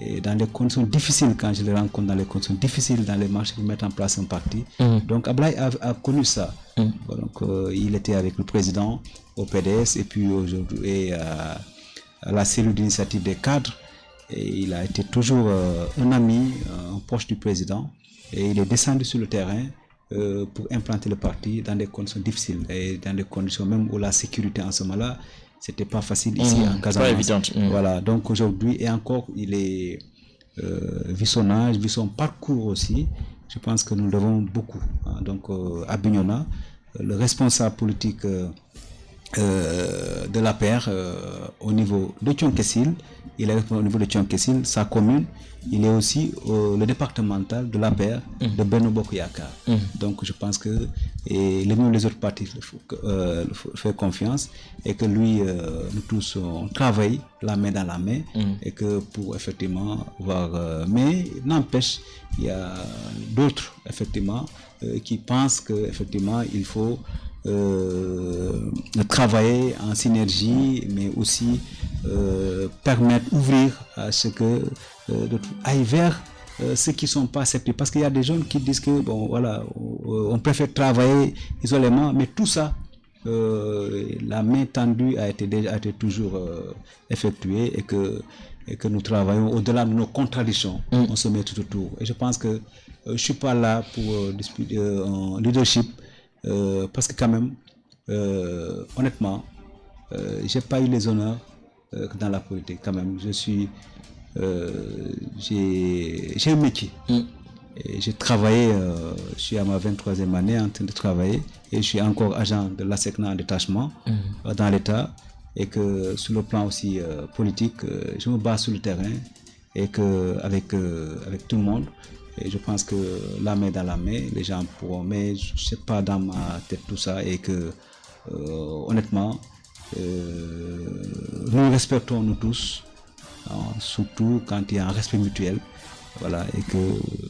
et dans les conditions difficiles, quand je les rencontre dans les conditions difficiles dans les marchés pour mettre en place un parti. Donc Ablaye a connu ça. Donc il était avec le président au PDS et puis aujourd'hui à la cellule d'initiative des cadres. Et il a été toujours un ami, un proche du président. Et il est descendu sur le terrain pour implanter le parti dans des conditions difficiles et dans des conditions même où la sécurité en ce moment-là, c'était pas facile ici en Casamance. Pas évident. Voilà, donc aujourd'hui, et encore, il est vu son âge, vu son parcours aussi, je pense que nous devons beaucoup. Donc à Bignona, le responsable politique de l'APR au niveau de Thionkessil, il est au niveau de Thionkessil, sa commune, il est aussi le départemental de l'APR de Benno Bokk Yakaar. Donc je pense que les autres partis font confiance et que lui, nous tous, on travaille la main dans la main et que pour effectivement voir... mais n'empêche, il y a d'autres effectivement qui pensent qu'effectivement il faut travailler en synergie, mais aussi permettre, ouvrir à ce que aille vers ceux qui ne sont pas acceptés. Parce qu'il y a des jeunes qui disent que bon, voilà, on préfère travailler isolément, mais tout ça, la main tendue a été toujours effectuée et que nous travaillons au-delà de nos contradictions. On se met tout autour. Et je pense que je ne suis pas là pour discuter en leadership. Parce que quand même, honnêtement, j'ai pas eu les honneurs dans la politique. Quand même, j'ai un métier. Et j'ai travaillé, je suis à ma 23e année en train de travailler et je suis encore agent de l'ASECNA en détachement dans l'État et que sur le plan aussi politique, je me bats sur le terrain et que avec tout le monde. Et je pense que la main dans la main, les gens pourront, mais je ne sais pas dans ma tête tout ça et que honnêtement, nous respectons nous tous, surtout quand il y a un respect mutuel, voilà, et que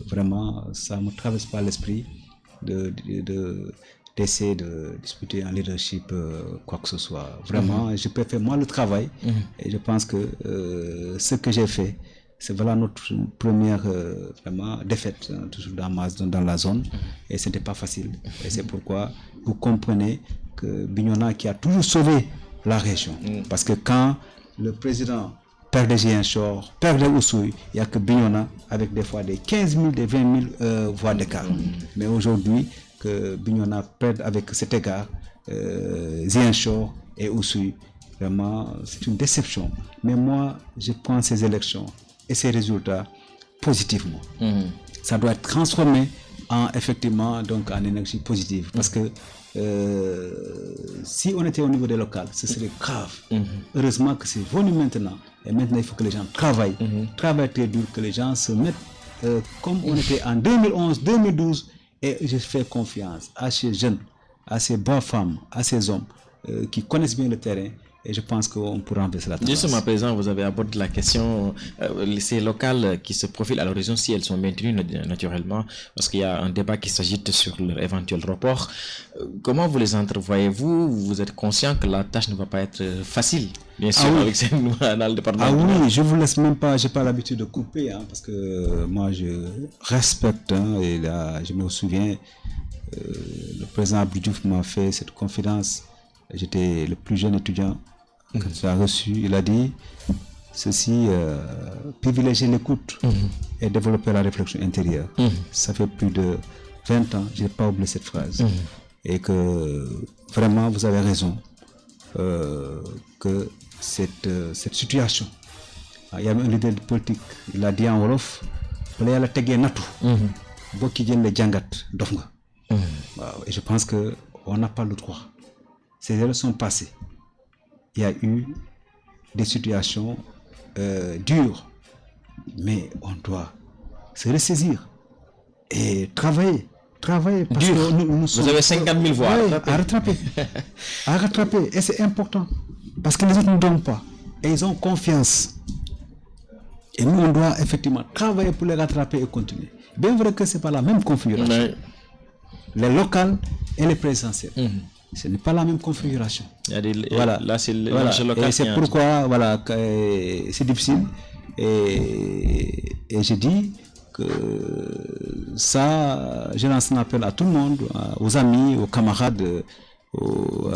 vraiment ça ne me traverse pas l'esprit d'essayer de discuter en leadership quoi que ce soit. Vraiment, je préfère moi le travail et je pense que ce que j'ai fait, c'est voilà notre première vraiment défaite toujours dans la zone et ce n'était pas facile. Et c'est pourquoi vous comprenez que Bignona qui a toujours sauvé la région. Parce que quand le président perd des Ziguinchor, perd des Oussouye, il n'y a que Bignona avec des fois des 15 000, des 20 000 voix d'écart. Mais aujourd'hui, que Bignona perd avec cet égard, Ziguinchor et Oussouye, vraiment c'est une déception. Mais moi, je prends ces élections et ces résultats positivement. Ça doit être transformé effectivement donc en énergie positive parce que si on était au niveau des locales, ce serait grave. Heureusement que c'est venu maintenant et maintenant il faut que les gens travaillent, travaillent très dur, que les gens se mettent comme on était en 2011, 2012 et je fais confiance à ces jeunes, à ces bonnes femmes, à ces hommes qui connaissent bien le terrain. Et je pense qu'on pourra renverser la tendance. Justement, à présent, vous avez abordé la question, ces locales qui se profilent à l'horizon, si elles sont maintenues naturellement, parce qu'il y a un débat qui s'agite sur leur éventuel report. Comment vous les entrevoyez-vous? Vous êtes conscient que la tâche ne va pas être facile, bien sûr, avec ces dans le département. Ah oui, je ne vous laisse même pas, je n'ai pas l'habitude de couper, parce que moi je respecte, et là, je me souviens, le président Abdou Diouf m'a fait cette confidence. J'étais le plus jeune étudiant que j'ai reçu. Il a dit ceci, privilégier l'écoute et développer la réflexion intérieure. Ça fait plus de 20 ans, je n'ai pas oublié cette phrase. Et que vraiment, vous avez raison, que cette situation, il y a un leader politique, il a dit en Wolof, et je pense qu'on n'a pas le droit. Ces élections passées, il y a eu des situations dure, mais on doit se ressaisir et travailler parce que nous vous avez 50 000 voix à rattraper. Et c'est important parce que les autres ne donnent pas et ils ont confiance. Et nous, on doit effectivement travailler pour les rattraper et continuer. Bien vrai que c'est pas la même configuration. Les locales et les présidentielles. Ce n'est pas la même configuration. Voilà. Là, c'est local. Et c'est pourquoi c'est difficile. Et je dis que ça, je lance un appel à tout le monde, aux amis, aux camarades, aux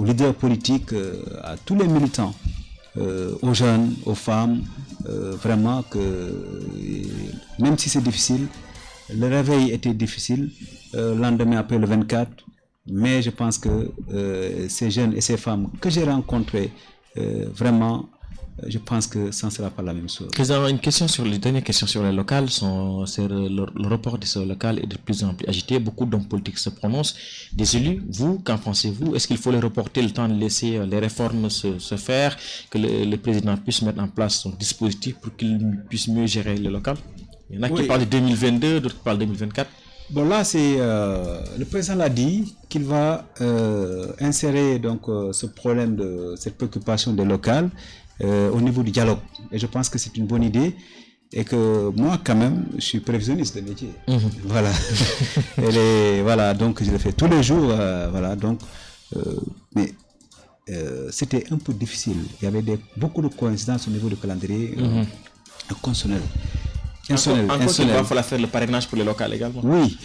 leaders politiques, à tous les militants, aux jeunes, aux femmes, vraiment que même si c'est difficile, le réveil était difficile, lendemain après le 24, mais je pense que ces jeunes et ces femmes que j'ai rencontrés, vraiment, je pense que ça ne sera pas la même chose. Président, une question sur les dernières questions sur les locales. Le report de ce local est de plus en plus agité. Beaucoup d'hommes politiques se prononcent. Des élus, vous, qu'en pensez-vous? Est-ce qu'il faut les reporter le temps de laisser les réformes se faire, que le président puisse mettre en place son dispositif pour qu'il puisse mieux gérer le local? Il y en a qui parlent de 2022, d'autres qui parlent de 2024. Bon, là, c'est le président l'a dit qu'il va insérer donc ce problème de cette préoccupation des locales au niveau du dialogue. Et je pense que c'est une bonne idée et que moi, quand même, je suis prévisionniste de métier. Voilà. Voilà, donc je le fais tous les jours. Voilà, donc, mais c'était un peu difficile. Il y avait beaucoup de coïncidences au niveau du calendrier constitutionnel. Encore qu'il va falloir faire le parrainage pour les locales également. Oui,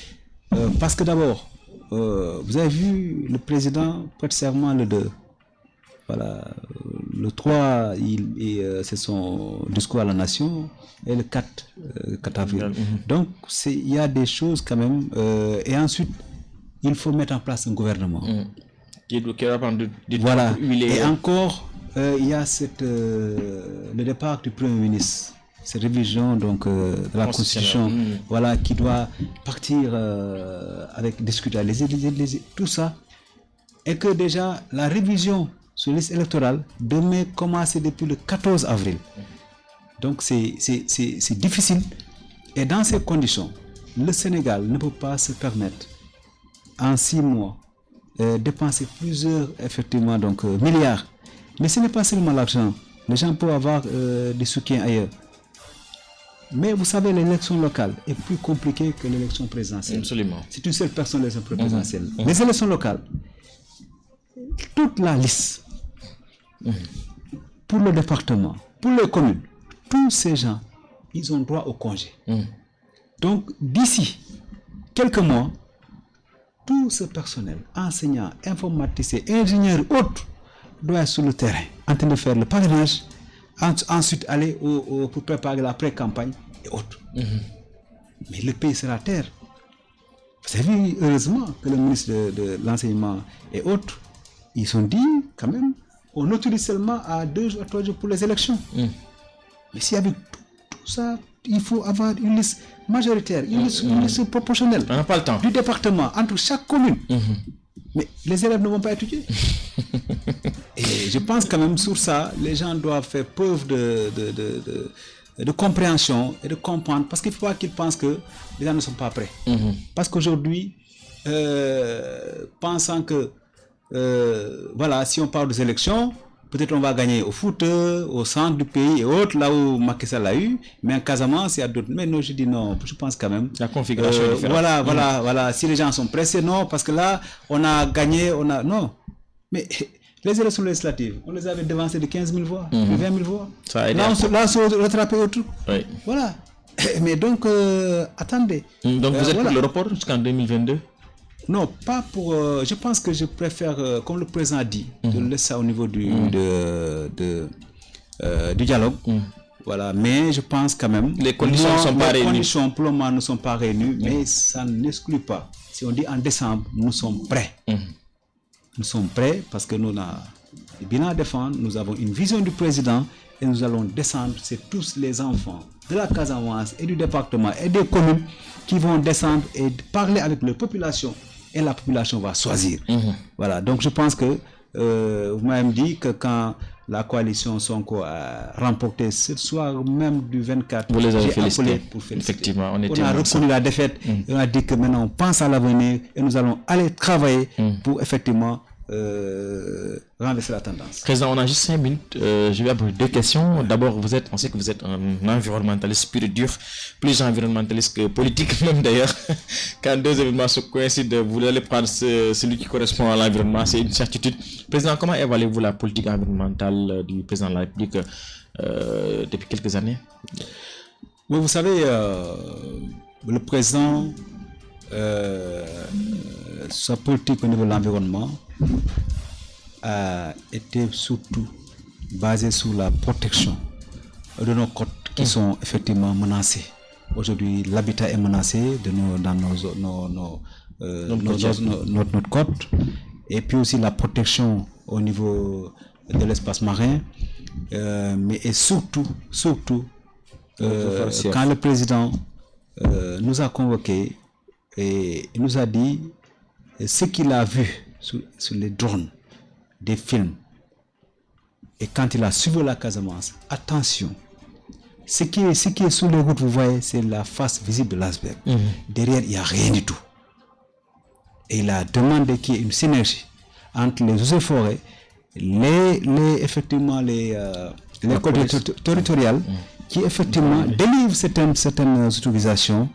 parce que d'abord, vous avez vu le président prête serment le 2. Voilà, le 3, c'est son discours à la nation, et le 4 avril. Donc, il y a des choses quand même. Et ensuite, il faut mettre en place un gouvernement. Voilà, et encore, il y a le départ du Premier ministre. Cette révision donc de la Constitution, voilà, qui doit partir discuter les tout ça, et que déjà la révision sur la liste électorale devait commencer depuis le 14 avril. Donc c'est difficile, et dans ces conditions, le Sénégal ne peut pas se permettre en 6 mois dépenser plusieurs effectivement donc milliards. Mais ce n'est pas seulement l'argent. Les gens peuvent avoir des soutiens ailleurs. Mais vous savez, l'élection locale est plus compliquée que l'élection présidentielle. Absolument. C'est une seule personne, l'élection présidentielle. Les élections locales, toute la liste, pour le département, pour les communes, tous ces gens, ils ont droit au congé. Donc, d'ici quelques mois, tout ce personnel, enseignants, informaticiens, ingénieurs, autres, doit être sur le terrain, en train de faire le parrainage, ensuite aller pour préparer la pré-campagne et autres. Mais le pays sera à terre. Vous avez vu, heureusement, que le ministre de l'enseignement et autres, ils ont dit quand même, on autorise seulement à 2 ou 3 jours pour les élections. Mais si avec tout ça, il faut avoir une liste majoritaire, une liste proportionnelle. On n'a pas le temps. Du département, entre chaque commune. Mais les élèves ne vont pas étudier. Et je pense quand même sur ça, les gens doivent faire preuve de compréhension et de comprendre, parce qu'il ne faut pas qu'ils pensent que les gens ne sont pas prêts. Parce qu'aujourd'hui, pensant que voilà, si on parle des élections, peut-être on va gagner au foot, au centre du pays et autres, là où Macky Sall l'a eu, mais en Casamance, il y a d'autres. Mais non, je dis non, je pense quand même. La configuration est différente. Voilà, si les gens sont pressés, non, parce que là, on a gagné, non. Mais les élections législatives, on les avait devancées de 15 000 voix, de 20 000 voix. Là, on se rattrapait au truc. Oui. Voilà. Mais donc, attendez. Donc, vous êtes pour le report jusqu'en 2022? Non, pas pour. Je pense que je préfère, comme le président a dit, de laisser ça au niveau du dialogue. Voilà, mais je pense quand même. Les conditions ne sont pas réunies. Les conditions pour le moment ne sont pas réunies, mais ça n'exclut pas. Si on dit en décembre, nous sommes prêts. Nous sommes prêts parce que nous avons des bilans à défendre, nous avons une vision du président et nous allons descendre. C'est tous les enfants de la Casamance et du département et des communes qui vont descendre et parler avec la population, et la population va choisir. Voilà, donc je pense que vous m'avez dit que quand la coalition Sonko a remporté ce soir même du 24, vous les avez félicité. Effectivement, on a reconnu la défaite et on a dit que maintenant on pense à l'avenir et nous allons aller travailler pour effectivement renverser la tendance. Président, on a juste 5 minutes. Je vais aborder 2 questions. D'abord, on sait que vous êtes un environnementaliste pur et dur, plus environnementaliste que politique même d'ailleurs. Quand 2 événements se coïncident, vous allez prendre celui qui correspond à l'environnement, c'est une certitude. Président, comment évaluez-vous la politique environnementale du président de la République depuis quelques années? Oui, vous savez, le président, sa politique au niveau de l'environnement a été surtout basée sur la protection de nos côtes qui sont effectivement menacées. Aujourd'hui, l'habitat est menacé dans notre côte, et puis aussi la protection au niveau de l'espace marin, mais et surtout quand le président nous a convoqués et nous a dit ce qu'il a vu sur les drones, des films, et quand il a suivi la Casamance, attention, ce qui est sur les routes, vous voyez, c'est la face visible de l'iceberg. Derrière, il n'y a rien du tout. Et il a demandé qu'il y ait une synergie entre les eaux et forêts, effectivement les collectivités territoriales qui effectivement délivrent certaines autorisations,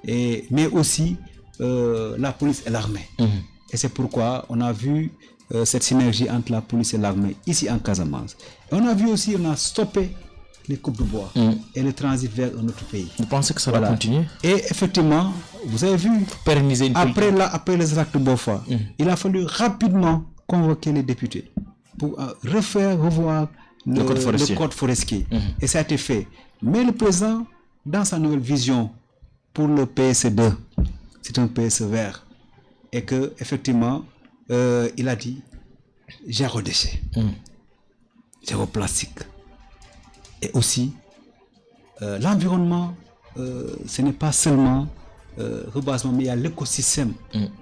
mais aussi la police et l'armée. Et c'est pourquoi on a vu cette synergie entre la police et l'armée ici en Casamance. Et on a vu aussi, on a stoppé les coupes de bois et le transit vers un autre pays. Vous pensez que ça va continuer? Et effectivement, vous avez vu, pérenniser une après les actes de Beaufort, il a fallu rapidement convoquer les députés pour revoir le code forestier. Et ça a été fait. Mais le président, dans sa nouvelle vision pour le PSE2, c'est un PSE vert, et que effectivement, il a dit zéro déchet, zéro plastique. Et aussi, l'environnement, ce n'est pas seulement rebasement, mais il y a l'écosystème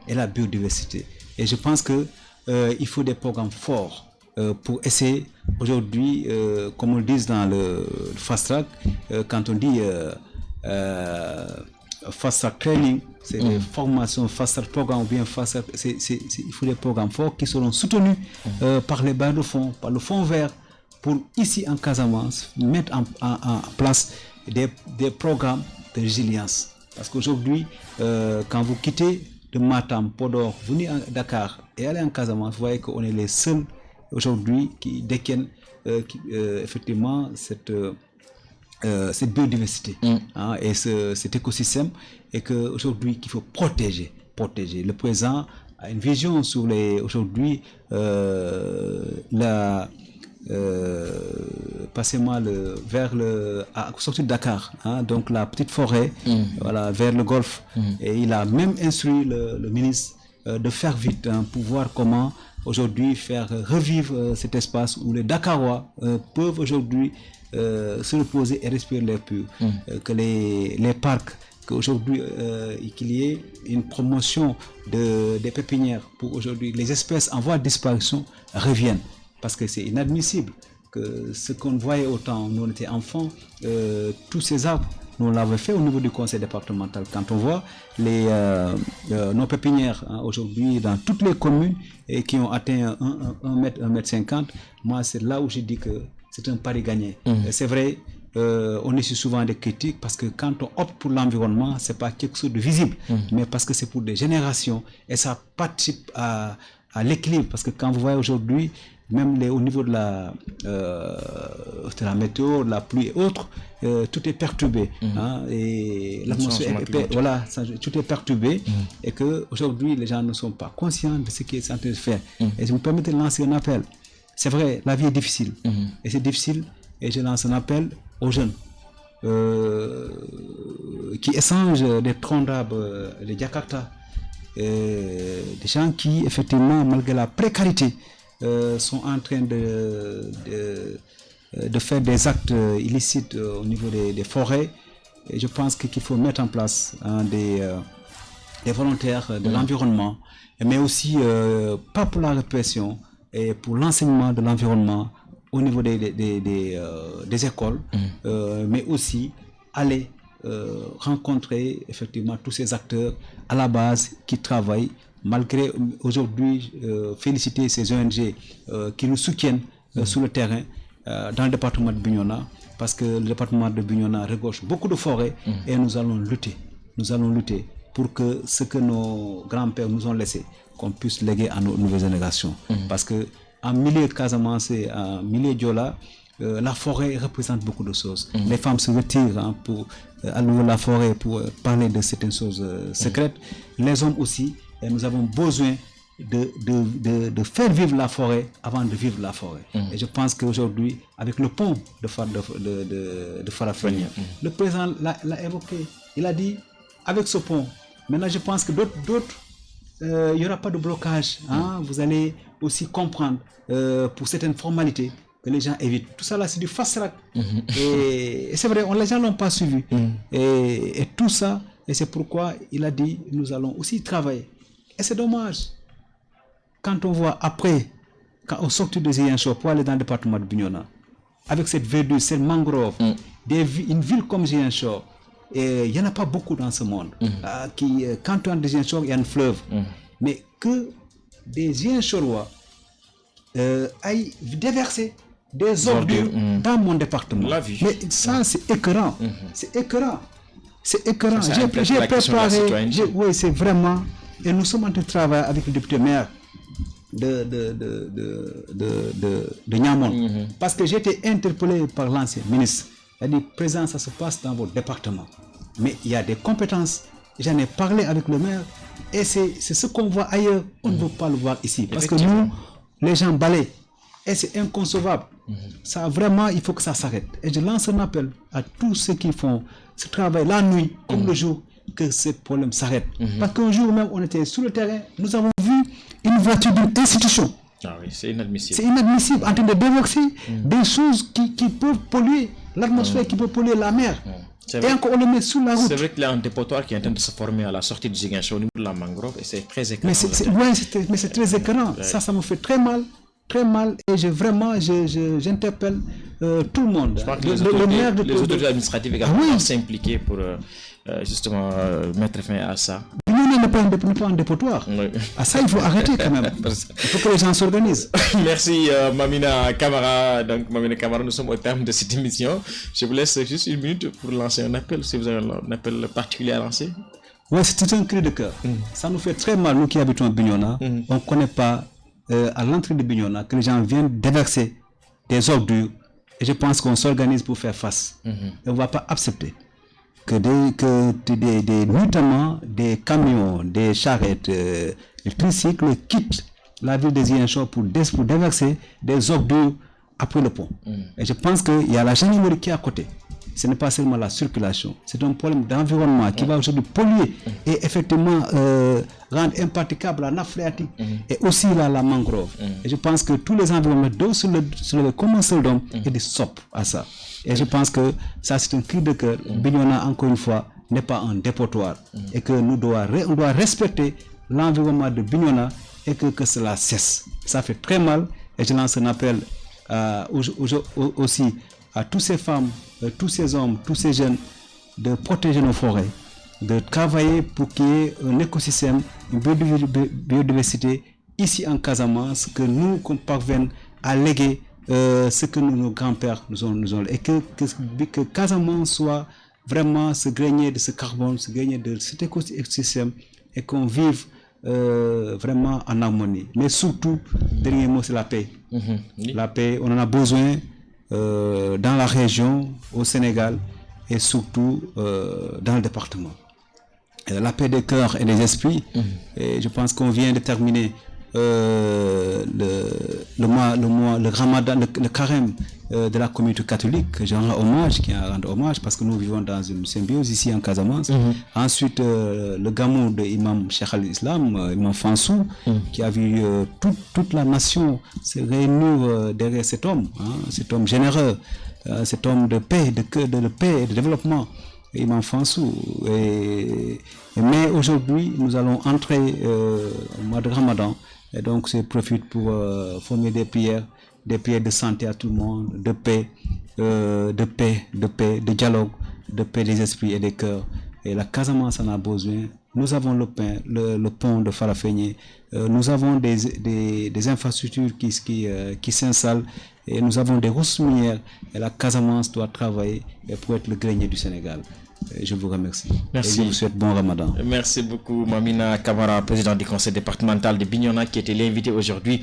et la biodiversité. Et je pense que il faut des programmes forts pour essayer aujourd'hui, comme on le dit dans le fast track, quand on dit fast track training, c'est des formations fast track programme ou bien fast track, il faut des programmes forts qui seront soutenus par les bailleurs de fonds, par le fonds vert, pour ici en Casamance mettre en place des programmes de résilience. Parce qu'aujourd'hui, quand vous quittez de Matam, Podor, venez à Dakar et allez en Casamance, vous voyez qu'on est les seuls aujourd'hui qui détiennent effectivement cette biodiversité et cet écosystème, et qu'aujourd'hui qu'il faut protéger. Le président a une vision sur aujourd'hui passez-moi vers à sortir de Dakar, donc la petite forêt, vers le golfe, et il a même instruit le ministre de faire vite pour voir comment aujourd'hui faire revivre cet espace où les Dakarois peuvent aujourd'hui se reposer et respirer l'air pur, que les parcs, qu'aujourd'hui qu'il y ait une promotion des pépinières pour aujourd'hui les espèces en voie de disparition reviennent. Parce que c'est inadmissible que ce qu'on voyait autant, nous on était enfants, tous ces arbres, nous l'avons fait au niveau du conseil départemental. Quand on voit nos pépinières aujourd'hui dans toutes les communes et qui ont atteint 1 mètre 50, moi c'est là où je dis que c'est un pari gagné. C'est vrai, on est souvent des critiques parce que quand on opte pour l'environnement, c'est pas quelque chose de visible, mais parce que c'est pour des générations et ça participe à l'équilibre. Parce que quand vous voyez aujourd'hui, même au niveau de la météo, de la pluie et autres, tout est perturbé. Et l'atmosphère, tout est perturbé. Et qu'aujourd'hui, les gens ne sont pas conscients de ce qui est en train de faire. Et je me permets de lancer un appel. C'est vrai, la vie est difficile. Et c'est difficile. Et je lance un appel aux jeunes qui échangent des troncs d'arbres, les Jakarta. Des gens qui, effectivement, malgré la précarité, sont en train de faire des actes illicites au niveau des forêts. Et je pense qu'il faut mettre en place des volontaires de l'environnement, mais aussi pas pour la répression, et pour l'enseignement de l'environnement au niveau des écoles, mais aussi aller rencontrer effectivement tous ces acteurs à la base qui travaillent, malgré aujourd'hui féliciter ces ONG qui nous soutiennent sur le terrain dans le département de Bignona, parce que le département de Bignona regorge beaucoup de forêts et nous allons lutter pour que ce que nos grands-pères nous ont laissé, qu'on puisse léguer à nos nouvelles générations. Parce que en milieu de Casamance et en milieu de Diola, la forêt représente beaucoup de choses. Les femmes se retirent pour allouer la forêt pour parler de certaines choses secrètes. Les hommes aussi, et nous avons besoin de faire vivre la forêt avant de vivre la forêt. Et je pense qu'aujourd'hui, avec le pont de Farafenni, le président l'a évoqué. Il a dit, avec ce pont, maintenant je pense que d'autres, il n'y aura pas de blocage. Vous allez aussi comprendre pour certaines formalités que les gens évitent. Tout ça là, c'est du fast-track. Et c'est vrai, les gens ne l'ont pas suivi. Et tout ça, et c'est pourquoi il a dit, nous allons aussi travailler. Et c'est dommage. Quand on voit après, quand on sort de Ziguinchor pour aller dans le département de Bignona, avec cette verdure, cette mangrove, une ville comme Ziguinchor, il n'y en a pas beaucoup dans ce monde. Quand on est dans Ziguinchor, il y a un fleuve. Mais que des Ziguinchorois aillent déverser des ordures dans mon département. Mais ça, c'est écœurant. C'est écœurant. C'est écœurant. J'ai préparé. Oui, c'est vraiment. Et nous sommes en train de travailler avec le député maire de Niamon. Parce que j'ai été interpellé par l'ancien ministre. Il a dit, président, ça se passe dans votre département. Mais il y a des compétences. J'en ai parlé avec le maire. Et c'est ce qu'on voit ailleurs. On ne veut pas le voir ici. Parce que nous, les gens balayent. Et c'est inconcevable. Ça, vraiment, il faut que ça s'arrête. Et je lance un appel à tous ceux qui font ce travail la nuit comme le jour, que ce problème s'arrête. Parce qu'un jour même, on était sur le terrain, nous avons vu une voiture d'une institution. Ah oui, c'est inadmissible. C'est inadmissible en train de déverser des choses qui peuvent polluer l'atmosphère, qui peuvent polluer la mer. Et encore, on le met sous la route. C'est vrai qu'il y a un dépotoir qui est en train de se former à la sortie du Ziguinchor au niveau de la mangrove et c'est très écœurant. Mais c'est très écœurant. Ça me fait très mal. Très mal, et j'interpelle tout le monde. Je pense que les autorités administratives également s'impliquer pour justement mettre fin à ça. Nous n'est pas un dépotoir. À ça, il faut arrêter quand même. Il faut que les gens s'organisent. Merci Mamina Camara. Donc Mamina Camara, nous sommes au terme de cette émission. Je vous laisse juste une minute pour lancer un appel, si vous avez un appel particulier à lancer. Oui, c'est un cri de cœur. Ça nous fait très mal, nous qui habitons à Bignona. On ne connaît pas à l'entrée de Bignona que les gens viennent déverser des ordures, et je pense qu'on s'organise pour faire face. Et on ne va pas accepter que notamment des camions, des charrettes, des tricycles quittent la ville de Ziguinchor pour déverser des ordures après le pont. Et je pense qu'il y a la gendarmerie qui est à côté. Ce n'est pas seulement la circulation, c'est un problème d'environnement qui va aujourd'hui polluer et effectivement rendre impraticable la nappe phréatique et aussi la mangrove. Et je pense que tous les environnements doivent se lever comme un seul homme et de stop à ça. Et je pense que ça, c'est un cri de cœur. Bignona, encore une fois, n'est pas un dépotoir et que on doit respecter l'environnement de Bignona et que cela cesse. Ça fait très mal, et je lance un appel aussi à toutes ces femmes, tous ces hommes, tous ces jeunes, de protéger nos forêts, de travailler pour qu'il y ait un écosystème, une biodiversité ici en Casamance, que nous qu'on parvienne à léguer ce que nos grands-pères nous ont et que Casamance soit vraiment ce grenier de ce carbone, ce grenier de cet écosystème, et qu'on vive vraiment en harmonie. Mais surtout, dernier mot, c'est la paix. La paix, on en a besoin dans la région, au Sénégal, et surtout dans le département. La paix des cœurs et des esprits. Et je pense qu'on vient de terminer le Ramadan, le carême de la communauté catholique. J'en rends hommage, parce que nous vivons dans une symbiose ici en Casamance. Ensuite, le gamou de Imam Cheikh al-Islam, Imam Fansou, qui a vu toute la nation se réunir derrière cet homme généreux, cet homme de paix, de paix et de développement, Imam Fansou. Mais aujourd'hui, nous allons entrer au mois de Ramadan. Et donc, je profite pour former des prières de santé à tout le monde, de paix, de dialogue, de paix des esprits et des cœurs. Et la Casamance en a besoin. Nous avons le pont de Farafenni. Nous avons des infrastructures qui s'installent et nous avons des ressources minières. Et la Casamance doit travailler pour être le grenier du Sénégal. Et je vous remercie. Merci. Et je vous souhaite bon Ramadan. Merci beaucoup, Mamina Kamara, président du conseil départemental de Bignona, qui était l'invité aujourd'hui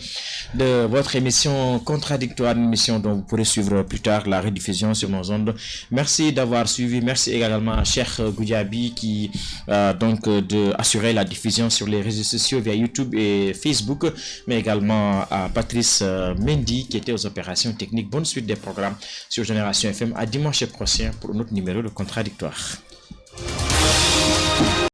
de votre émission Contradictoire, une émission dont vous pourrez suivre plus tard la rediffusion sur nos ondes. Merci d'avoir suivi. Merci également à Cheikh Goudiaby qui assurait la diffusion sur les réseaux sociaux via YouTube et Facebook, mais également à Patrice Mendy qui était aux opérations techniques. Bonne suite des programmes sur Génération FM. À dimanche prochain pour un autre numéro de Contradictoire.